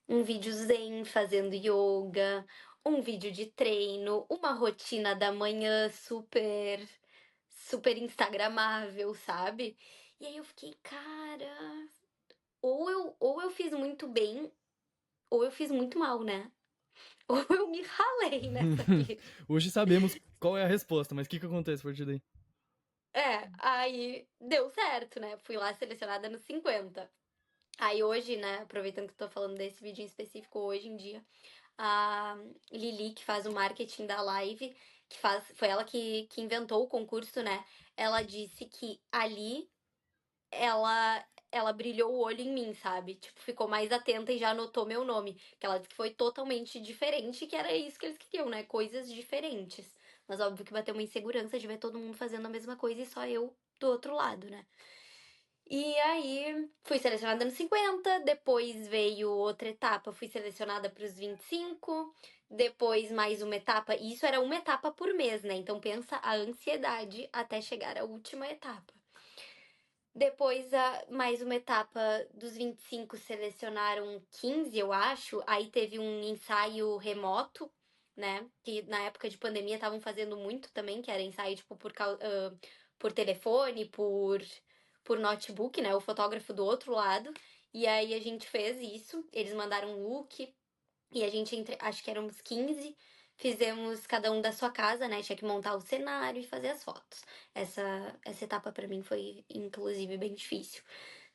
um vídeo zen fazendo yoga, um vídeo de treino, uma rotina da manhã super, super instagramável, sabe? E aí eu fiquei, cara, ou eu fiz muito bem, ou eu fiz muito mal, né? Ou eu me ralei nessa vida. Hoje sabemos qual é a resposta, mas o que que acontece a partir daí? Aí deu certo, né? Fui lá selecionada nos 50. Aí hoje, né, aproveitando que eu tô falando desse vídeo em específico, hoje em dia, A Lili, que faz o marketing da live, foi ela que inventou o concurso, né? Ela disse que ali ela brilhou o olho em mim, sabe? Tipo, ficou mais atenta e já anotou meu nome. Que ela disse que foi totalmente diferente, que era isso que eles queriam, né? Coisas diferentes. Mas óbvio que bateu uma insegurança de ver todo mundo fazendo a mesma coisa e só eu do outro lado, né? E aí, fui selecionada nos 50, depois veio outra etapa, fui selecionada para os 25, depois mais uma etapa, e isso era uma etapa por mês, né? Então pensa a ansiedade até chegar à última etapa. Depois, mais uma etapa dos 25 selecionaram 15, eu acho. Aí teve um ensaio remoto, né? Que na época de pandemia estavam fazendo muito também, que era ensaio, tipo, por telefone, por notebook, né? O fotógrafo do outro lado. E aí a gente fez isso. Eles mandaram um look. E a gente, acho que éramos 15, fizemos cada um da sua casa, né? Tinha que montar o cenário e fazer as fotos. Essa etapa pra mim foi, inclusive, bem difícil.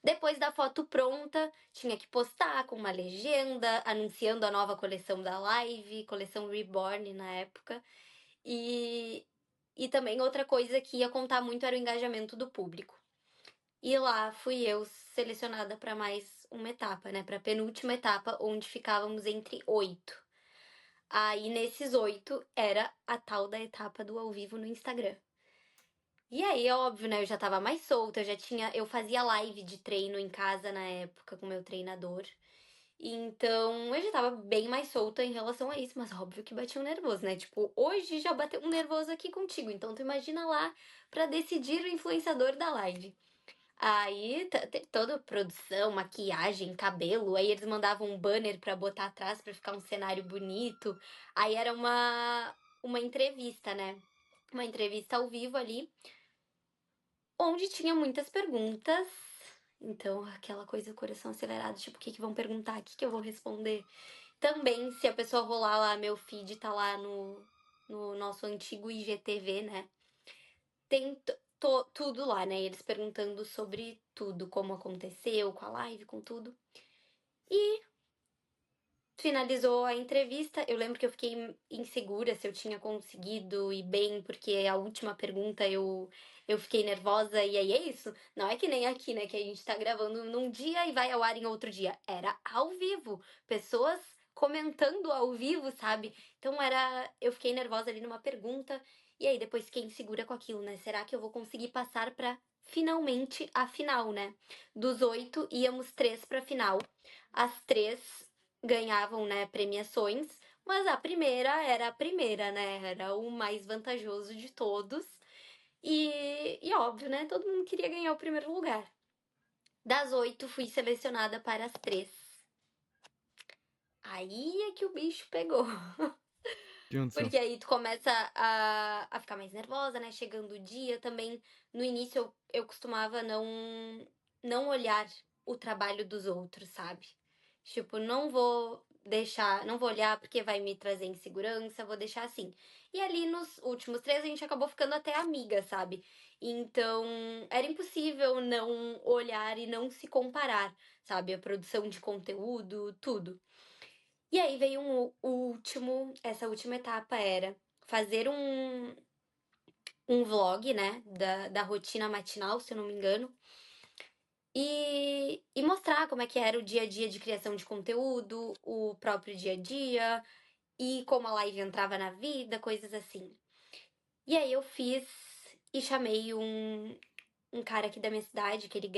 Depois da foto pronta, tinha que postar com uma legenda, anunciando a nova coleção da Live, coleção Reborn na época. E, e também outra coisa que ia contar muito era o engajamento do público. E lá fui eu selecionada para mais uma etapa, né? Para penúltima etapa, onde ficávamos entre 8. Aí nesses 8 era a tal da etapa do ao vivo no Instagram. E aí, é óbvio, né? Eu já tava mais solta, eu fazia live de treino em casa na época com meu treinador. Então, eu já tava bem mais solta em relação a isso, mas óbvio que batia um nervoso, né? Tipo, hoje já bateu um nervoso aqui contigo, então tu imagina lá pra decidir o influenciador da live. Aí, toda a produção, maquiagem, cabelo, aí eles mandavam um banner pra botar atrás pra ficar um cenário bonito. Aí era uma entrevista, né? Uma entrevista ao vivo ali, onde tinha muitas perguntas. Então, aquela coisa, coração acelerado, tipo, o que que vão perguntar? O que que eu vou responder? Também, se a pessoa rolar lá, meu feed tá lá no nosso antigo IGTV, né? Tem tudo lá, né? Eles perguntando sobre tudo, como aconteceu, com a live, com tudo. E finalizou a entrevista. Eu lembro que eu fiquei insegura se eu tinha conseguido ir bem, porque a última pergunta eu fiquei nervosa. E aí é isso. Não é que nem aqui, né? Que a gente tá gravando num dia e vai ao ar em outro dia. Era ao vivo. Pessoas comentando ao vivo, sabe? Então eu fiquei nervosa ali numa pergunta. E aí depois fiquei insegura com aquilo, né? Será que eu vou conseguir passar pra finalmente a final, né? Dos 8, íamos 3 pra final. As 3 ganhavam, né, premiações, mas a primeira era a primeira, né? Era o mais vantajoso de todos. E óbvio, né? Todo mundo queria ganhar o primeiro lugar. Das 8, fui selecionada para as 3. Aí é que o bicho pegou. O que aconteceu? Porque aí tu começa a ficar mais nervosa, né? Chegando o dia também. No início eu costumava não olhar o trabalho dos outros, sabe? Tipo, não vou olhar porque vai me trazer insegurança, vou deixar assim. E ali nos últimos 3 a gente acabou ficando até amiga, sabe? Então, era impossível não olhar e não se comparar, sabe? A produção de conteúdo, tudo. E aí veio essa última etapa era fazer um vlog, né, da rotina matinal, se eu não me engano, e mostrar como é que era o dia a dia de criação de conteúdo, o próprio dia a dia, e como a live entrava na vida, coisas assim. E aí eu fiz e chamei um cara aqui da minha cidade, que ele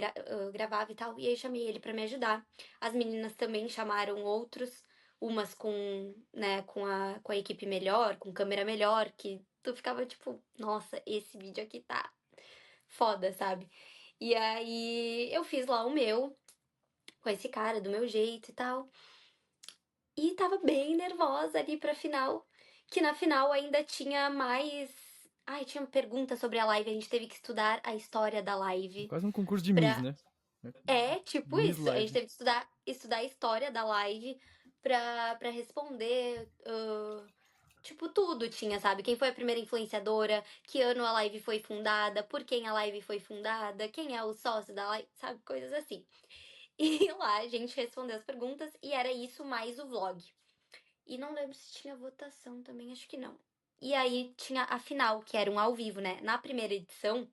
gravava e tal, e aí chamei ele pra me ajudar. As meninas também chamaram outros, umas com a equipe melhor, com câmera melhor, que tu ficava tipo, nossa, esse vídeo aqui tá foda, sabe? E aí eu fiz lá o meu, com esse cara, do meu jeito e tal. E tava bem nervosa ali pra final, que na final ainda tinha mais. Ai, tinha pergunta sobre a live, a gente teve que estudar a história da live. Quase um concurso de Miss, Pra... né? É, tipo Miss isso. A gente Live. teve que estudar a história da live pra responder. Tipo, tudo tinha, sabe? Quem foi a primeira influenciadora, que ano a live foi fundada, por quem a live foi fundada, quem é o sócio da live, sabe? Coisas assim. E lá a gente respondeu as perguntas e era isso mais o vlog. E não lembro se tinha votação também, acho que não. E aí tinha a final, que era um ao vivo, né? Na primeira edição,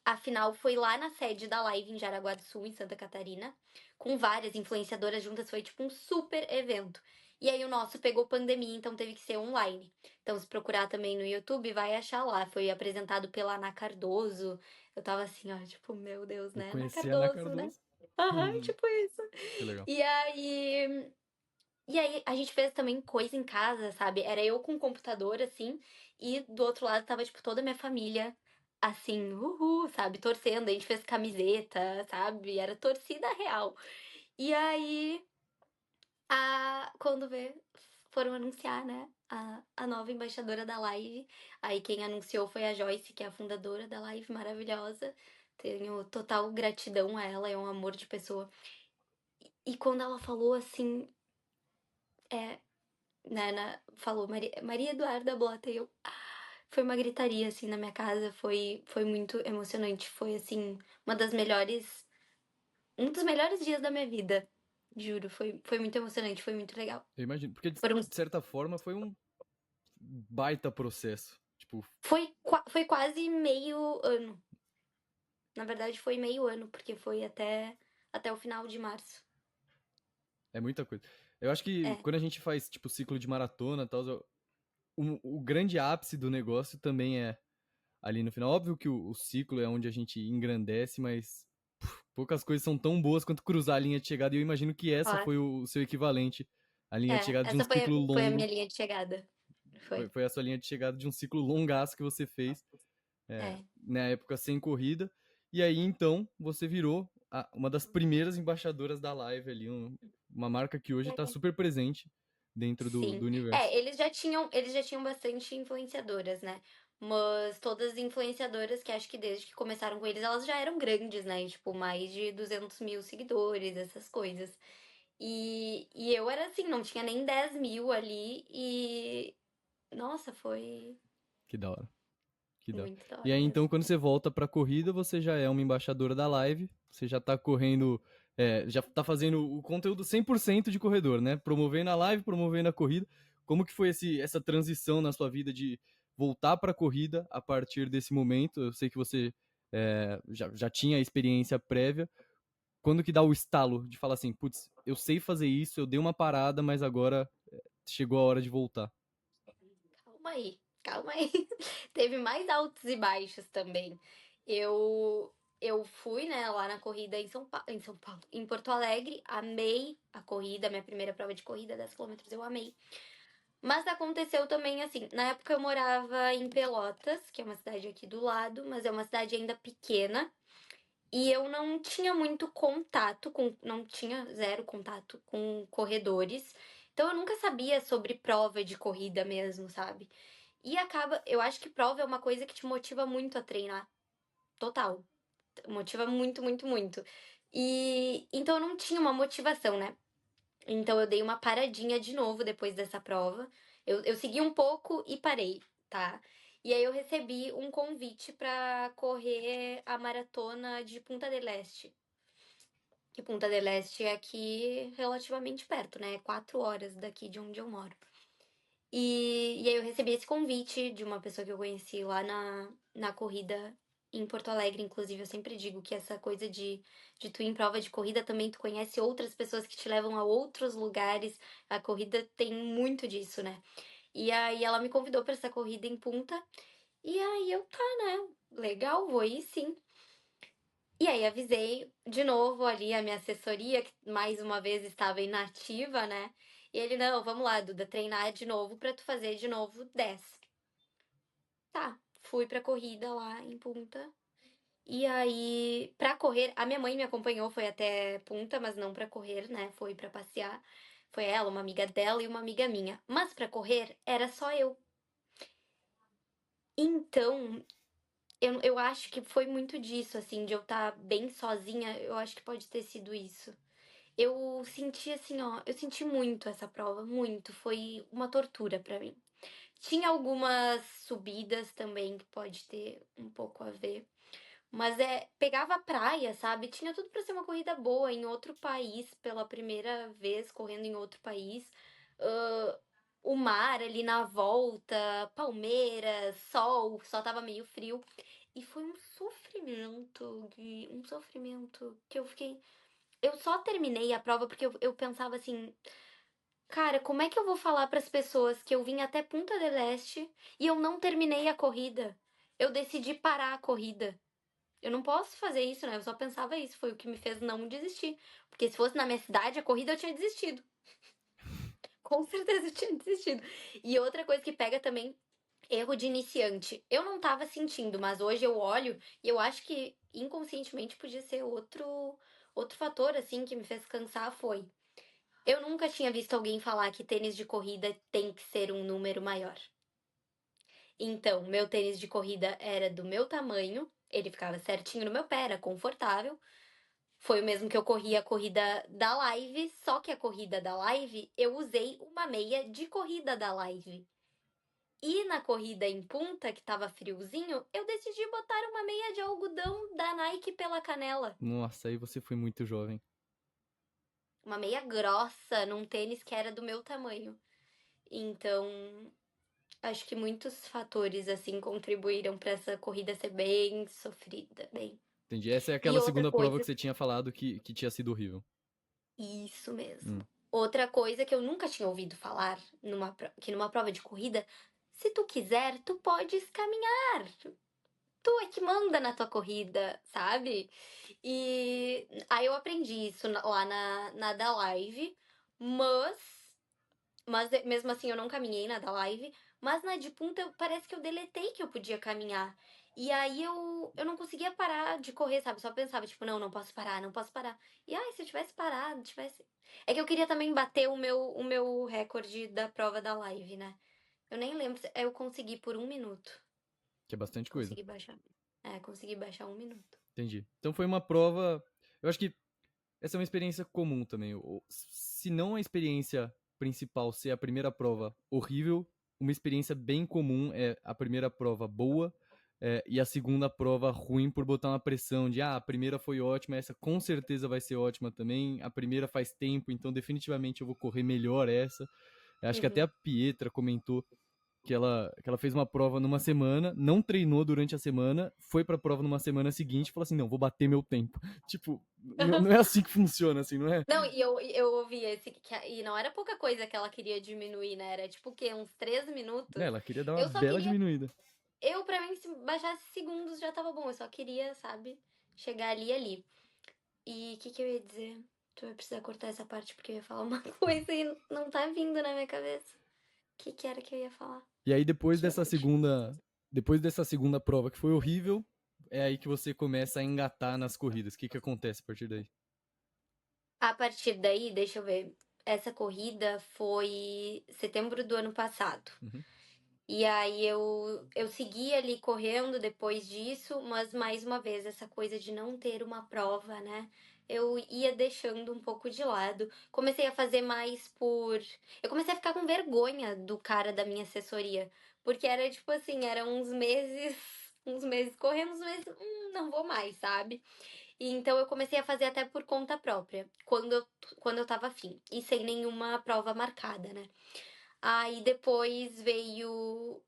a final foi lá na sede da Live em Jaraguá do Sul, em Santa Catarina, com várias influenciadoras juntas, foi tipo um super evento. E aí o nosso pegou pandemia, então teve que ser online. Então, se procurar também no YouTube, vai achar lá. Foi apresentado pela Ana Cardoso. Eu tava assim, ó, tipo, meu Deus, Eu né? Ana conheci a Ana Cardoso, né? Cardoso. Aham, tipo isso. Que legal. E aí. E aí a gente fez também coisa em casa, sabe? Era eu com o computador, assim, e do outro lado tava, tipo, toda a minha família, assim, uhul, sabe? Torcendo. A gente fez camiseta, sabe? Era torcida real. E aí, quando foram anunciar, né? A nova embaixadora da Live. Aí quem anunciou foi a Joyce, que é a fundadora da Live, maravilhosa. Tenho total gratidão a ela, é um amor de pessoa. E quando ela falou assim, é, falou Maria Eduarda Blota e eu. Foi uma gritaria, assim, na minha casa. Foi muito emocionante. Foi, assim, uma das melhores. Um dos melhores dias da minha vida. Juro. Foi muito emocionante, foi muito legal. Eu imagino. Porque, de Foram, certa forma, foi um baita processo. Tipo, foi quase meio ano. Na verdade, foi meio ano, porque foi até o final de março. é muita coisa. Eu acho que É, quando a gente faz, tipo, ciclo de maratona e tal, o grande ápice do negócio também é ali no final. Óbvio que o ciclo é onde a gente engrandece, mas poucas coisas são tão boas quanto cruzar a linha de chegada. E eu imagino que essa claro. foi o seu equivalente, a linha de chegada de um Essa foi, ciclo foi a minha longo. linha de chegada. Foi. Foi a sua linha de chegada de um ciclo longaço que você fez, É, na época sem corrida. E aí, então, você virou uma das primeiras embaixadoras da Live ali, uma marca que hoje está super presente dentro do sim. universo. Eles já tinham bastante influenciadoras, né? Mas todas as influenciadoras que acho que desde que começaram com eles, elas já eram grandes, né? E, tipo, mais de 200 mil seguidores, essas coisas. E eu era assim, não tinha nem 10 mil ali. E, nossa, foi Que da hora. Que da hora. muito da E hora aí, então, mesmo. quando você volta pra corrida, você já é uma embaixadora da Live, você já tá correndo, já tá fazendo o conteúdo 100% de corredor, né? Promovendo a live, promovendo a corrida. Como que foi essa transição na sua vida de voltar pra corrida a partir desse momento? Eu sei que você já tinha a experiência prévia. Quando que dá o estalo de falar assim, putz, eu sei fazer isso, eu dei uma parada, mas agora chegou a hora de voltar? Calma aí, calma aí. Teve mais altos e baixos também. Eu fui, né, lá na corrida em São Paulo, em Porto Alegre, amei a corrida, minha primeira prova de corrida, 10 quilômetros, eu amei. Mas aconteceu também assim, na época eu morava em Pelotas, que é uma cidade aqui do lado, mas é uma cidade ainda pequena, e eu não tinha muito contato não tinha zero contato com corredores. Então eu nunca sabia sobre prova de corrida mesmo, sabe? Eu acho que prova é uma coisa que te motiva muito a treinar. Total. Motiva muito, muito, muito. E então eu não tinha uma motivação, né? Então eu dei uma paradinha de novo depois dessa prova. Eu segui um pouco e parei, tá? E aí eu recebi um convite pra correr a maratona de Punta del Este. Que Punta del Este é aqui relativamente perto, né? 4 horas daqui de onde eu moro. E aí eu recebi esse convite de uma pessoa que eu conheci lá na corrida em Porto Alegre. Inclusive, eu sempre digo que essa coisa de tu ir em prova de corrida também tu conhece outras pessoas que te levam a outros lugares. A corrida tem muito disso, né? E aí ela me convidou para essa corrida em Punta. E aí eu, tá, né? Legal, vou ir sim. E aí avisei de novo ali a minha assessoria, que mais uma vez estava inativa, né? E ele, não, vamos lá, Duda, treinar de novo pra tu fazer de novo 10. Tá, fui pra corrida lá em Punta. E aí, pra correr, a minha mãe me acompanhou, foi até Punta, mas não pra correr, né? Foi pra passear. Foi ela, uma amiga dela e uma amiga minha. Mas pra correr, era só eu. Então, eu acho que foi muito disso, assim, de eu estar bem sozinha, eu acho que pode ter sido isso. Eu senti assim, ó, eu senti muito essa prova, muito. Foi uma tortura pra mim. Tinha algumas subidas também que pode ter um pouco a ver, mas pegava a praia, sabe? Tinha tudo pra ser uma corrida boa em outro país, pela primeira vez correndo em outro país. o mar ali na volta, palmeiras, sol, só tava meio frio. E foi um sofrimento, Gui, um sofrimento que eu fiquei. Eu só terminei a prova porque eu pensava assim, cara, como é que eu vou falar pras pessoas que eu vim até Punta del Este e eu não terminei a corrida? Eu decidi parar a corrida. Eu não posso fazer isso, né? Eu só pensava isso, foi o que me fez não desistir. Porque se fosse na minha cidade, a corrida eu tinha desistido. Com certeza eu tinha desistido. E outra coisa que pega também, erro de iniciante. Eu não tava sentindo, mas hoje eu olho e eu acho que inconscientemente podia ser outro fator assim que me fez cansar foi. Eu nunca tinha visto alguém falar que tênis de corrida tem que ser um número maior. Então, meu tênis de corrida era do meu tamanho, ele ficava certinho no meu pé, era confortável. Foi o mesmo que eu corri a corrida da Live, só que a corrida da Live eu usei uma meia de corrida da Live. E na corrida em Punta, que tava friozinho, eu decidi botar uma meia de algodão da Nike pela canela. Nossa, aí você foi muito jovem. Uma meia grossa num tênis que era do meu tamanho. Então, acho que muitos fatores assim contribuíram para essa corrida ser bem sofrida, bem. Entendi. Essa é E aquela outra segunda prova que coisa, você tinha falado que tinha sido horrível. isso mesmo. Hum. Outra coisa que eu nunca tinha ouvido falar que numa prova de corrida, se tu quiser, tu podes caminhar. Tu é que manda na tua corrida, sabe? E aí eu aprendi isso lá na da live, mas mesmo assim eu não caminhei na da live, mas na de punta parece que eu deletei que eu podia caminhar. E aí eu não conseguia parar de correr, sabe? Só pensava, tipo, não, não posso parar, não posso parar. E ai, se eu tivesse parado, tivesse. É que eu queria também bater o meu recorde da prova da live, né? Eu nem lembro se eu consegui por 1 minuto. Que é bastante coisa. Consegui baixar. É, consegui baixar 1 minuto. Entendi. Então foi uma prova. Eu acho que essa é uma experiência comum também. Se não a experiência principal ser a primeira prova horrível, uma experiência bem comum é a primeira prova boa e a segunda prova ruim por botar uma pressão de a primeira foi ótima, essa com certeza vai ser ótima também. A primeira faz tempo, então definitivamente eu vou correr melhor essa. Acho que até a Uhum. Pietra comentou que ela fez uma prova numa semana, não treinou durante a semana, foi pra prova numa semana seguinte e falou assim: não, vou bater meu tempo. Tipo, não é assim que funciona, assim, não é? Não, e eu ouvi esse, e não era pouca coisa que ela queria diminuir, né? Era tipo o quê? Uns 3 minutos? Ela queria dar uma Eu só bela queria. diminuída. Pra mim, se baixasse segundos já tava bom. Eu só queria, sabe, chegar ali. E o que eu ia dizer? Tu vai precisar cortar essa parte porque eu ia falar uma coisa e não tá vindo na minha cabeça. O que era que eu ia falar? E aí Gente. depois dessa segunda prova que foi horrível, é aí que você começa a engatar nas corridas. O que acontece a partir daí? A partir daí, deixa eu ver. Essa corrida foi setembro do ano passado. Uhum. E aí eu segui ali correndo depois disso, mas mais uma vez essa coisa de não ter uma prova, né? Eu ia deixando um pouco de lado. Comecei a fazer mais por. Eu comecei a ficar com vergonha do cara da minha assessoria, porque era tipo assim, eram uns meses correndo, uns meses, não vou mais, sabe? E então eu comecei a fazer até por conta própria, quando eu tava afim, e sem nenhuma prova marcada, né? Aí depois veio.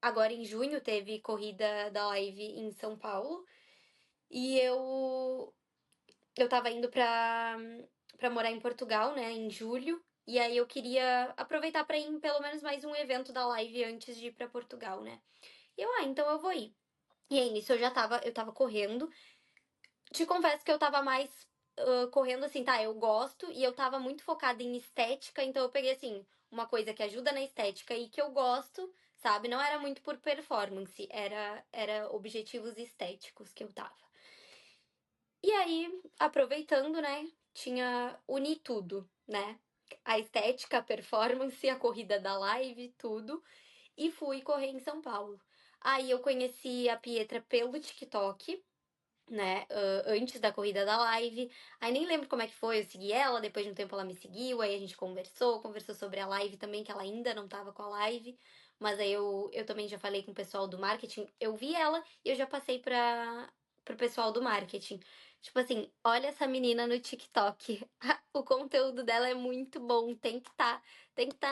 Agora em junho teve corrida da Live em São Paulo. E eu tava indo pra morar em Portugal, né, em julho. E aí eu queria aproveitar pra ir em pelo menos mais um evento da Live antes de ir pra Portugal, né? E então eu vou ir. E aí nisso eu tava correndo. Te confesso que eu tava mais correndo assim, tá? Eu gosto e eu tava muito focada em estética, então eu peguei assim, uma coisa que ajuda na estética e que eu gosto, sabe? Não era muito por performance, era objetivos estéticos que eu tava. E aí, aproveitando, né? Tinha uni tudo, né? A estética, a performance, a corrida da live, tudo. E fui correr em São Paulo. Aí eu conheci a Pietra pelo TikTok, né, antes da corrida da live. Aí nem lembro como é que foi, eu segui ela, depois de um tempo ela me seguiu, aí a gente conversou sobre a live também, que ela ainda não tava com a live, mas aí eu também já falei com o pessoal do marketing, eu vi ela e eu já passei pro pessoal do marketing. Tipo assim, olha essa menina no TikTok. O conteúdo dela é muito bom. Tem que tá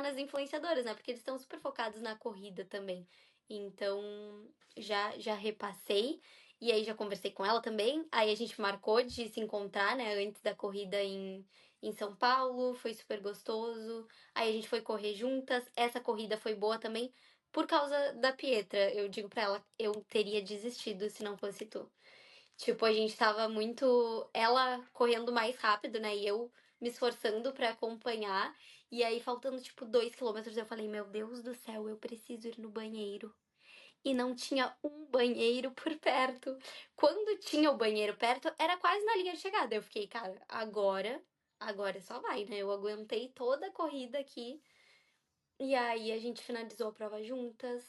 nas influenciadoras, né? Porque eles estão super focados na corrida também. Então, já repassei. E aí já conversei com ela também. Aí a gente marcou de se encontrar, né, antes da corrida em São Paulo. Foi super gostoso. Aí a gente foi correr juntas. Essa corrida foi boa também por causa da Pietra. Eu digo pra ela, eu teria desistido se não fosse tu. Tipo, a gente tava muito. Ela correndo mais rápido, né? E eu me esforçando pra acompanhar. E aí, faltando, tipo, 2 quilômetros, eu falei: Meu Deus do céu, eu preciso ir no banheiro. E não tinha um banheiro por perto. Quando tinha o banheiro perto, era quase na linha de chegada. Eu fiquei, cara, agora só vai, né? Eu aguentei toda a corrida aqui. E aí, a gente finalizou a prova juntas.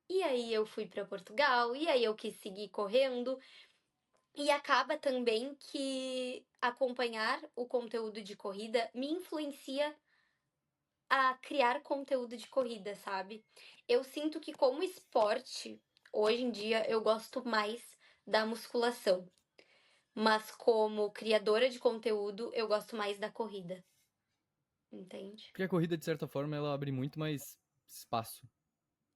E aí, eu fui pra Portugal. E aí, eu quis seguir correndo. E acaba também que acompanhar o conteúdo de corrida me influencia a criar conteúdo de corrida, sabe? Eu sinto que como esporte, hoje em dia eu gosto mais da musculação, mas como criadora de conteúdo, eu gosto mais da corrida, entende? Porque a corrida, de certa forma, ela abre muito mais espaço,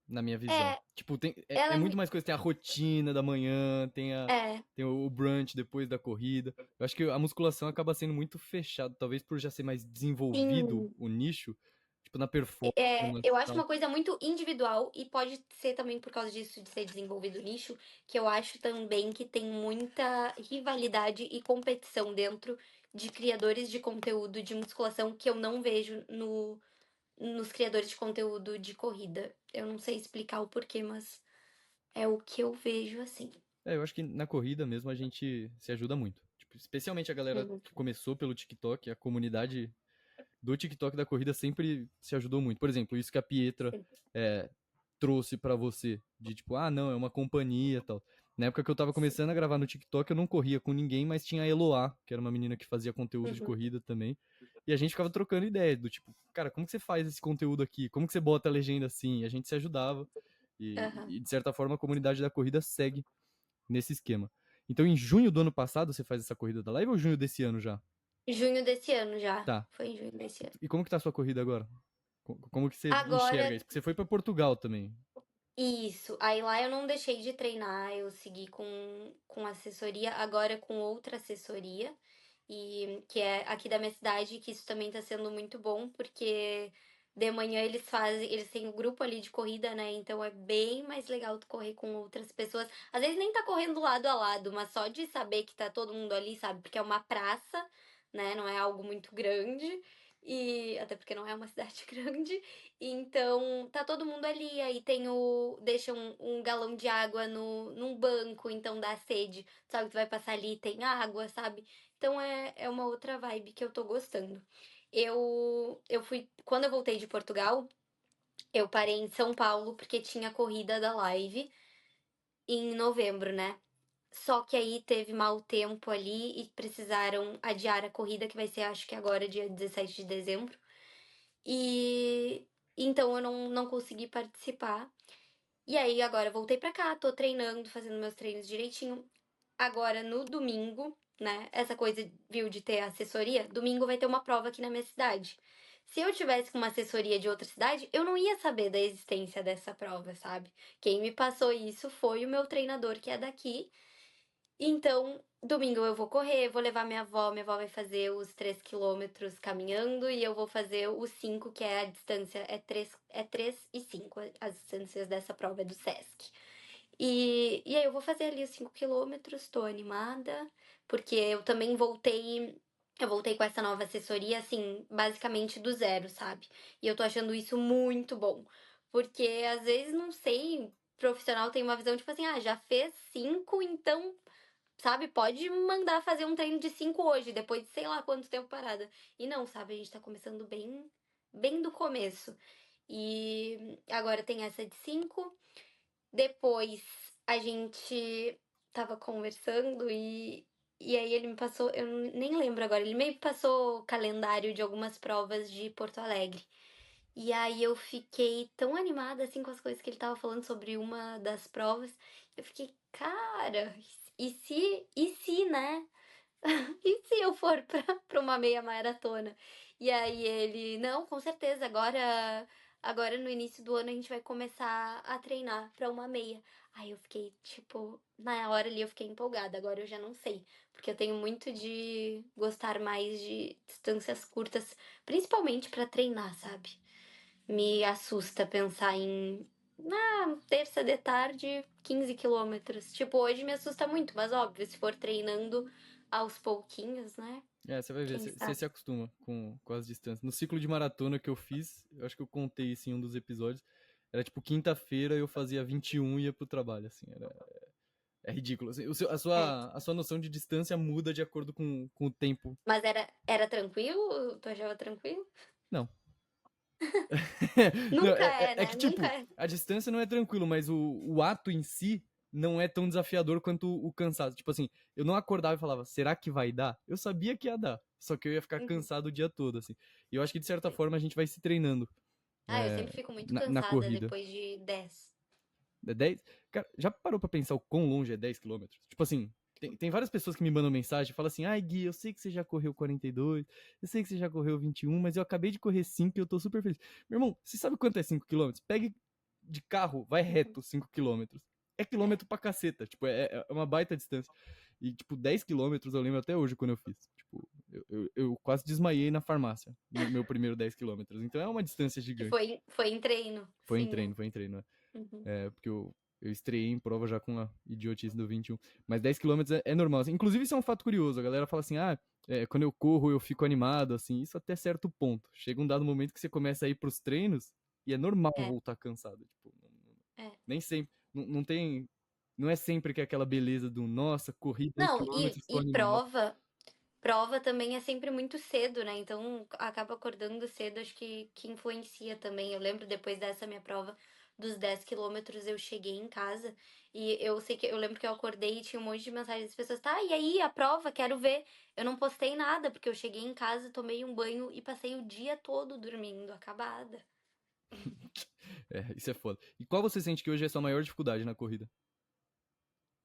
na minha visão. É, Tipo, é ela muito mais coisa. Tem a rotina da manhã, é, tem o brunch depois da corrida. Eu acho que a musculação acaba sendo muito fechado, talvez por já ser mais desenvolvido sim. o nicho, tipo, na performance Eu e acho tal. uma coisa muito individual e pode ser também por causa disso de ser desenvolvido o nicho, que eu acho também que tem muita rivalidade e competição dentro de criadores de conteúdo de musculação que eu não vejo nos criadores de conteúdo de corrida. Eu não sei explicar o porquê, mas é o que eu vejo assim. É, eu acho que na corrida mesmo a gente se ajuda muito. Tipo, especialmente a galera Uhum. que começou pelo TikTok, a comunidade do TikTok da corrida sempre se ajudou muito. Por exemplo, isso que a Pietra Sim. é, trouxe pra você, de tipo, ah, não, é uma companhia e tal. Na época que eu tava Sim. começando a gravar no TikTok, eu não corria com ninguém, mas tinha a Eloá, que era uma menina que fazia conteúdo de Uhum. corrida também. E a gente ficava trocando ideias, do tipo, cara, como que você faz esse conteúdo aqui? Como que você bota a legenda assim? E a gente se ajudava. Aham. E de certa forma a comunidade da corrida segue nesse esquema. Então, em junho do ano passado, você faz essa corrida da live ou junho desse ano já? Junho desse ano já. Tá. Foi em junho desse ano. E como que tá a sua corrida agora? Como que você Agora enxerga isso? Porque você foi pra Portugal também. isso. Aí lá eu não deixei de treinar, eu segui com assessoria, agora com outra assessoria, e que é aqui da minha cidade, que isso também tá sendo muito bom, porque de manhã eles têm um grupo ali de corrida, né? Então é bem mais legal tu correr com outras pessoas. Às vezes nem tá correndo lado a lado, mas só de saber que tá todo mundo ali, sabe? Porque é uma praça, né? Não é algo muito grande. E até porque não é uma cidade grande. Então, tá todo mundo ali, aí deixa um galão de água num banco, então dá sede, sabe? Tu vai passar ali, tem água, sabe? Então é uma outra vibe que eu tô gostando. Quando eu voltei de Portugal, eu parei em São Paulo porque tinha a corrida da live em novembro, né? Só que aí teve mau tempo ali e precisaram adiar a corrida, que vai ser, acho que agora, dia 17 de dezembro. E então eu não consegui participar. E aí agora eu voltei pra cá, tô treinando, fazendo meus treinos direitinho. Agora no domingo, né? Essa coisa, viu, de ter assessoria, domingo vai ter uma prova aqui na minha cidade. Se eu tivesse com uma assessoria de outra cidade, eu não ia saber da existência dessa prova, sabe? Quem me passou isso foi o meu treinador, que é daqui. Então, domingo eu vou correr, vou levar minha avó vai fazer os 3 km caminhando e eu vou fazer os 5, que é a distância, é três e 5 as distâncias dessa prova é do Sesc. E aí eu vou fazer ali os 5 km, tô animada, porque eu voltei com essa nova assessoria, assim, basicamente do zero, sabe? E eu tô achando isso muito bom, porque às vezes, não sei, profissional tem uma visão tipo assim, ah, já fez 5, então sabe, pode mandar fazer um treino de 5 hoje, depois de sei lá quanto tempo parada. E não, sabe, a gente tá começando bem, bem do começo. E agora tem essa de 5. Depois a gente tava conversando e aí ele me passou, eu nem lembro agora, ele meio que passou o calendário de algumas provas de Porto Alegre. E aí eu fiquei tão animada assim com as coisas que ele tava falando sobre uma das provas. Eu fiquei, cara, e se, né? E se eu for pra uma meia maratona? E aí ele, não, com certeza, agora no início do ano a gente vai começar a treinar pra uma meia. Aí eu fiquei, tipo, na hora ali eu fiquei empolgada, agora eu já não sei. Porque eu tenho muito de gostar mais de distâncias curtas, principalmente pra treinar, sabe? Me assusta pensar em, terça de tarde, 15 quilômetros. Tipo, hoje me assusta muito, mas óbvio, se for treinando aos pouquinhos, né? É, você vai ver, Quem você sabe? se acostuma com as distâncias. No ciclo de maratona que eu fiz, eu acho que eu contei isso em um dos episódios, era tipo quinta-feira eu fazia 21 e ia pro trabalho, assim, é ridículo. Assim, É. a sua noção de distância muda de acordo com o tempo. Mas era tranquilo? Tu achava tranquilo? Não. Não, Nunca é, é né? que, Nunca tipo, é. a distância não é tranquilo, mas o ato em si não é tão desafiador quanto o cansaço. Tipo assim, eu não acordava e falava, será que vai dar? Eu sabia que ia dar, só que eu ia ficar Uhum, cansado o dia todo, assim. E eu acho que, de certa sim. forma, a gente vai se treinando Eu sempre fico muito na cansada corrida. depois de 10. É 10? Cara, já parou pra pensar o quão longe é 10 quilômetros? Tipo assim, tem várias pessoas que me mandam mensagem e falam assim: ai, Gui, eu sei que você já correu 42, eu sei que você já correu 21, mas eu acabei de correr 5 e eu tô super feliz. Meu irmão, você sabe quanto é 5 quilômetros? Pegue de carro, vai Uhum. reto 5 quilômetros. É É. quilômetro pra caceta, tipo, é uma baita distância. E, tipo, 10 quilômetros eu lembro até hoje quando eu fiz. Tipo, eu quase desmaiei na farmácia no meu primeiro 10 quilômetros. Então é uma distância Que gigante. foi em treino, sim, né? Foi em treino. Uhum. Porque eu estreiei em prova já com a idiotice do 21. Mas 10 quilômetros é normal. Assim. Inclusive, isso é um fato curioso. A galera fala assim, quando eu corro eu fico animado, assim. Isso até certo ponto. Chega um dado momento que você começa a ir pros treinos e é normal É, voltar cansado. Tipo, é. nem sempre. Não tem. Não é sempre que é aquela beleza do, nossa, corri 10 Não, quilômetros, tô e animado. prova também é sempre muito cedo, né? Então acaba acordando cedo, acho que influencia também. Eu lembro depois dessa minha prova dos 10 quilômetros, eu cheguei em casa e eu sei que eu lembro que eu acordei e tinha um monte de mensagens das pessoas, tá, e aí a prova, quero ver. Eu não postei nada, porque eu cheguei em casa, tomei um banho e passei o dia todo dormindo, acabada. Isso é foda. E qual você sente que hoje é a sua maior dificuldade na corrida?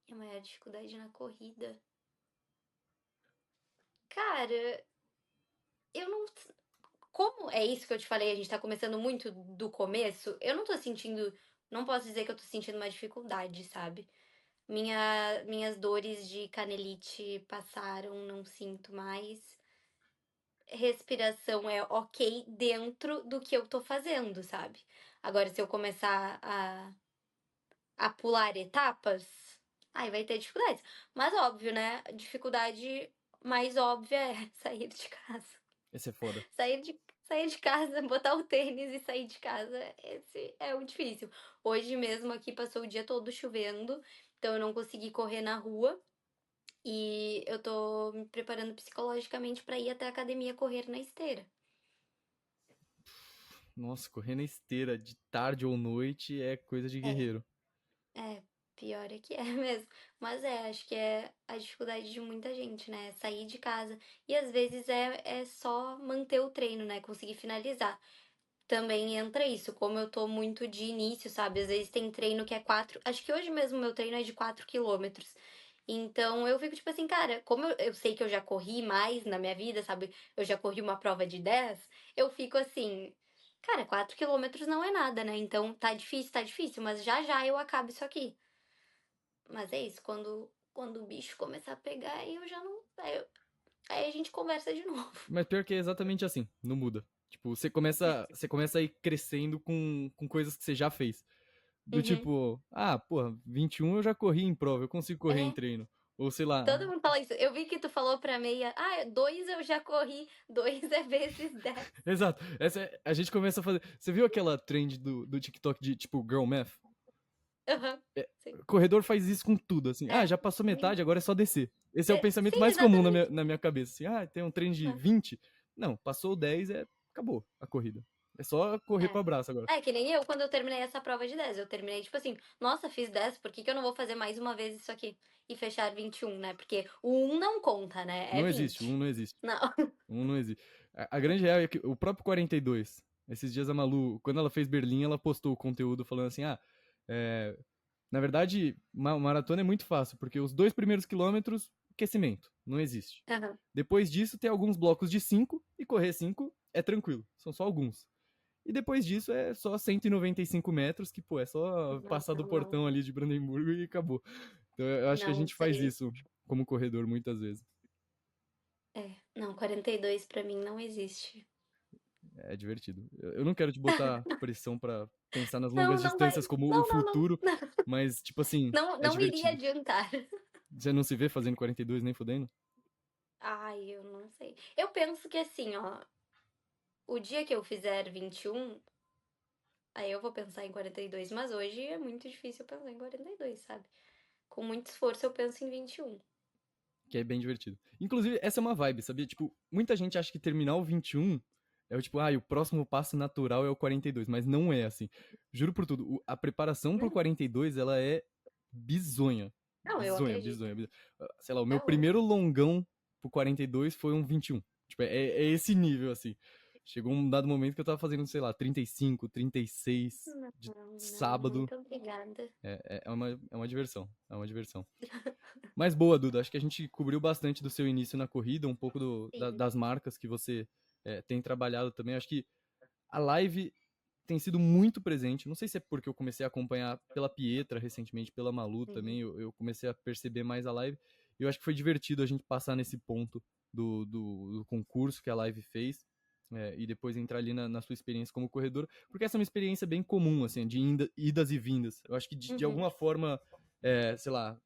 E a maior dificuldade na corrida. Cara, eu não. Como é isso que eu te falei, a gente tá começando muito do começo, eu não tô sentindo. Não posso dizer que eu tô sentindo uma dificuldade, sabe? Minhas dores de canelite passaram, não sinto mais. Respiração é ok dentro do que eu tô fazendo, sabe? Agora, se eu começar a pular etapas, aí vai ter dificuldades. Mas óbvio, né? A dificuldade mais óbvia é sair de casa. Esse é foda. Sair de casa, botar o tênis e sair de casa, esse é o difícil. Hoje mesmo aqui passou o dia todo chovendo, então eu não consegui correr na rua e eu tô me preparando psicologicamente pra ir até a academia correr na esteira. Nossa, correr na esteira de tarde ou noite é coisa de É, guerreiro. pior é que é mesmo. Mas acho que é a dificuldade de muita gente, né? Sair de casa. E às vezes é só manter o treino, né? Conseguir finalizar. Também entra isso, como eu tô muito de início, sabe? Às vezes tem treino que é 4. Acho que hoje mesmo meu treino é de 4 quilômetros. Então eu fico tipo assim, cara, como eu sei que eu já corri mais na minha vida, sabe? Eu já corri uma prova de 10, eu fico assim, cara, 4 quilômetros não é nada, né? Então tá difícil, mas já já eu acabo isso aqui. Mas é isso, quando o bicho começar a pegar, aí eu já não. Aí a gente conversa de novo. Mas pior que é exatamente assim, não muda. Tipo, você começa a ir crescendo com coisas que você já fez. Do Uhum. tipo, porra, 21 eu já corri em prova, eu consigo correr em É. treino. Ou sei lá. Todo mundo fala isso. Eu vi que tu falou pra meia. Ah, 2 eu já corri. 2 é vezes 10. Exato. A gente começa a fazer. Você viu aquela trend do TikTok de tipo Girl Math? Aham. É, Sim. corredor faz isso com tudo, assim. É. Já passou metade, agora é só descer. Esse é o pensamento Sim, mais comum exatamente. na minha cabeça. Assim, tem um trem de É. 20. Não, passou o 10, acabou a corrida. É só correr pro É. abraço agora. É, que nem eu quando eu terminei essa prova de 10. Eu terminei tipo assim, nossa, fiz 10, por que que eu não vou fazer mais uma vez isso aqui? E fechar 21, né? Porque o um não conta, né? É Não existe, 20. um não existe. Não. Um não existe. A grande real é que o próprio 42, esses dias a Malu, quando ela fez Berlim, ela postou o conteúdo falando assim, é, na verdade, uma maratona é muito fácil, porque os 2 primeiros quilômetros aquecimento, não existe. Aham. Depois disso, tem alguns blocos de 5 e correr 5 é tranquilo, são só alguns. E depois disso é só 195 metros, que, pô, é só passar do Não, não. portão ali de Brandemburgo e acabou. Então eu acho que a Não gente faz sei. isso como corredor muitas vezes. Não, 42 pra mim não existe. É divertido. Eu não quero te botar pressão pra pensar nas Não, longas não vai. distâncias como o Não, não, não. futuro, mas, tipo assim, Não, é não iria divertido. adiantar. Você não se vê fazendo 42 nem fudendo? Ai, eu não sei. Eu penso que assim, ó, o dia que eu fizer 21, aí eu vou pensar em 42, mas hoje é muito difícil eu pensar em 42, sabe? Com muito esforço eu penso em 21. Que é bem divertido. Inclusive, essa é uma vibe, sabia? Tipo, muita gente acha que terminar o 21 é o tipo, o próximo passo natural é o 42, mas não é assim. Juro por tudo, a preparação pro 42, ela é bizonha. Não, eu Bizonha, acredito. bizonha, bizonha. Sei lá, o meu É louco. primeiro longão pro 42 foi um 21. Tipo, é esse nível, assim. Chegou um dado momento que eu tava fazendo, sei lá, 35, 36 Não, de não, sábado. muito obrigada. É uma diversão, é uma diversão. Mas boa, Duda. Acho que a gente cobriu bastante do seu início na corrida, um pouco Sim. das marcas que você tem trabalhado também. Acho que a live tem sido muito presente. Não sei se é porque eu comecei a acompanhar pela Pietra recentemente, pela Malu também. Uhum. Eu comecei a perceber mais a live. E eu acho que foi divertido a gente passar nesse ponto do concurso que a live fez. E depois entrar ali na sua experiência como corredor, porque essa é uma experiência bem comum, assim, de idas e vindas. Eu acho que de Uhum. alguma forma, sei lá,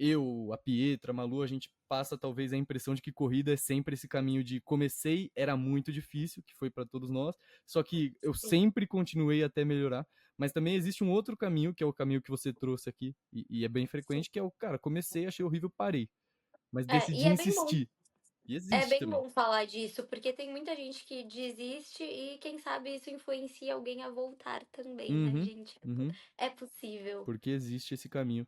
eu, a Pietra, a Malu, a gente passa talvez a impressão de que corrida é sempre esse caminho de comecei, era muito difícil, que foi para todos nós, só que eu Sim. sempre continuei até melhorar, mas também existe um outro caminho, que é o caminho que você trouxe aqui, e é bem Sim. frequente, que é o, cara, comecei, achei horrível, parei, mas E decidi é bem bom. insistir, e É existe bem também. bom falar disso, porque tem muita gente que desiste e quem sabe isso influencia alguém a voltar também, né, Uhum, gente? uhum, É possível. porque existe esse caminho.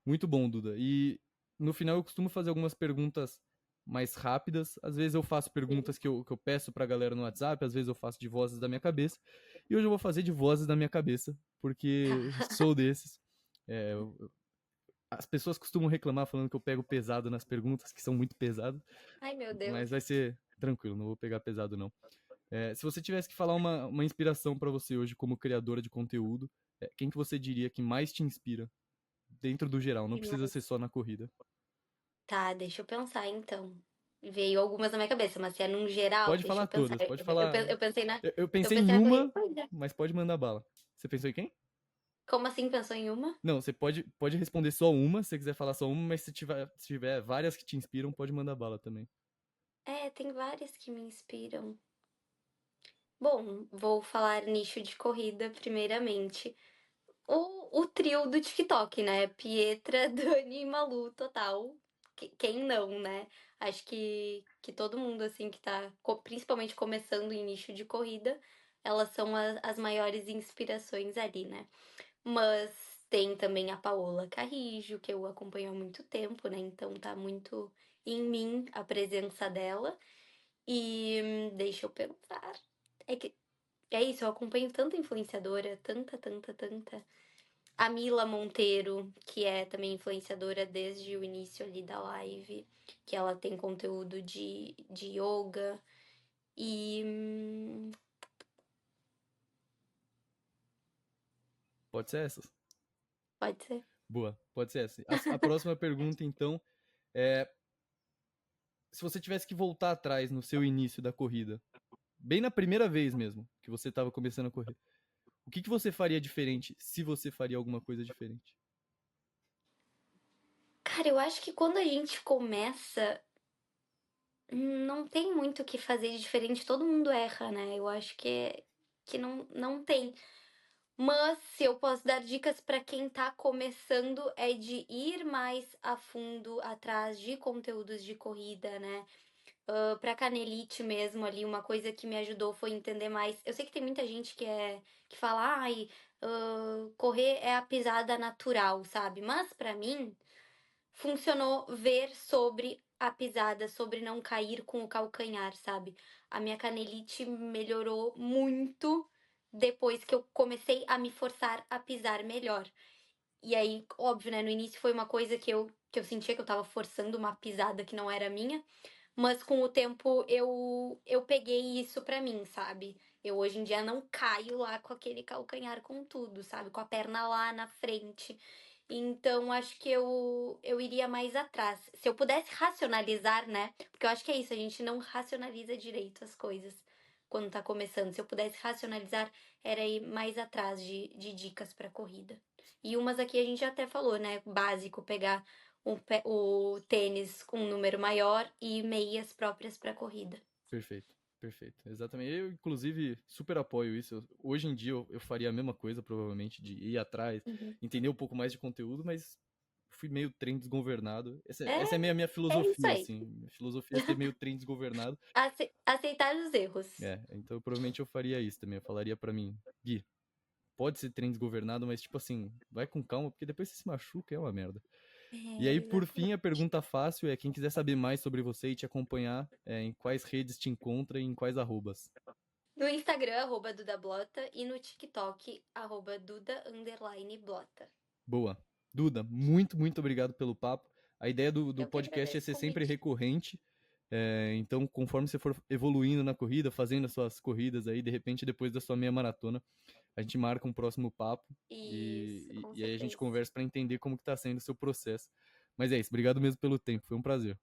Muito bom, Duda. E no final eu costumo fazer algumas perguntas mais rápidas. Às vezes eu faço Sim. perguntas que eu peço pra galera no WhatsApp, às vezes eu faço de vozes da minha cabeça. E hoje eu vou fazer de vozes da minha cabeça, porque sou desses. É, as pessoas costumam reclamar falando que eu pego pesado nas perguntas, que são muito pesadas, Ai, meu mas Deus. vai ser tranquilo, não vou pegar pesado não. Se você tivesse que falar uma inspiração pra você hoje como criadora de conteúdo, quem que você diria que mais te inspira dentro do geral, não Que precisa ser mais? só na corrida. Tá, deixa eu pensar então. Veio algumas na minha cabeça, mas se é num geral, Pode deixa falar eu pensar. todas, pode falar. Eu pensei na. Eu Eu pensei pensei em na corrida. uma, mas pode mandar bala. Você pensou em quem? Como assim pensou em uma? Não, você pode responder só uma, se você quiser falar só uma, mas se tiver várias que te inspiram, pode mandar bala também. É, tem várias que me inspiram. Bom, vou falar nicho de corrida primeiramente. O trio do TikTok, né? Pietra, Dani e Malu, total. Quem não, né? Acho que todo mundo, assim, que tá principalmente começando em nicho de corrida, elas são as maiores inspirações ali, né? Mas tem também a Paola Carrijo, que eu acompanho há muito tempo, né? Então tá muito em mim a presença dela. E deixa eu pensar. É que é isso, eu acompanho tanta influenciadora, tanta, tanta, tanta. A Mila Monteiro, que é também influenciadora desde o início ali da live, que ela tem conteúdo de yoga. E. Pode ser essas? Pode ser. Boa, pode ser essa. A próxima pergunta, então, é: se você tivesse que voltar atrás no seu início da corrida, bem na primeira vez mesmo que você estava começando a correr, o que você faria diferente, se você faria alguma coisa diferente? Cara, eu acho que quando a gente começa, não tem muito o que fazer de diferente, todo mundo erra, né? Eu acho que não tem. Mas se eu posso dar dicas para quem tá começando é de ir mais a fundo atrás de conteúdos de corrida, né? Para canelite mesmo ali, uma coisa que me ajudou foi entender mais. Eu sei que tem muita gente que fala, ai, correr é a pisada natural, sabe? Mas para mim funcionou ver sobre a pisada, sobre não cair com o calcanhar, sabe? A minha canelite melhorou muito depois que eu comecei a me forçar a pisar melhor. E aí, óbvio, né? No início foi uma coisa que eu que eu sentia que eu estava forçando uma pisada que não era minha, mas com o tempo eu peguei isso pra mim, sabe. Eu hoje em dia não caio lá com aquele calcanhar com tudo, sabe, com a perna lá na frente. Então acho que eu iria mais atrás. Se eu pudesse racionalizar, né, porque eu acho que é isso, a gente não racionaliza direito as coisas quando tá começando. Se eu pudesse racionalizar, era ir mais atrás de dicas pra corrida. E umas aqui a gente até falou, né, básico, pegar o tênis com um número maior e meias próprias para corrida. Perfeito, perfeito. Exatamente. Eu, inclusive, super apoio isso. Hoje em dia eu faria a mesma coisa, provavelmente, de ir atrás, Uhum. entender um pouco mais de conteúdo, mas fui meio trem desgovernado. Essa é É, meio a minha é isso filosofia, aí. assim. Minha filosofia é ser meio trem desgovernado. Aceitar os erros. Então provavelmente eu faria isso também. Eu falaria pra mim, Gui, pode ser trem desgovernado, mas tipo assim, vai com calma, porque depois você se machuca, é uma merda. E aí, É, por fim, a exatamente. pergunta fácil é quem quiser saber mais sobre você e te acompanhar, em quais redes te encontra e em quais arrobas. No Instagram, @dudablota, e no TikTok, @duda_blota. Boa. Duda, muito, muito obrigado pelo papo. A ideia do Eu que podcast é agradeço o ser sempre convite. recorrente. Então, conforme você for evoluindo na corrida, fazendo as suas corridas aí, de repente, depois da sua meia maratona, a gente marca um próximo papo Isso, com e aí a gente certeza. conversa para entender como que tá sendo o seu processo. Mas é isso, obrigado mesmo pelo tempo, foi um prazer.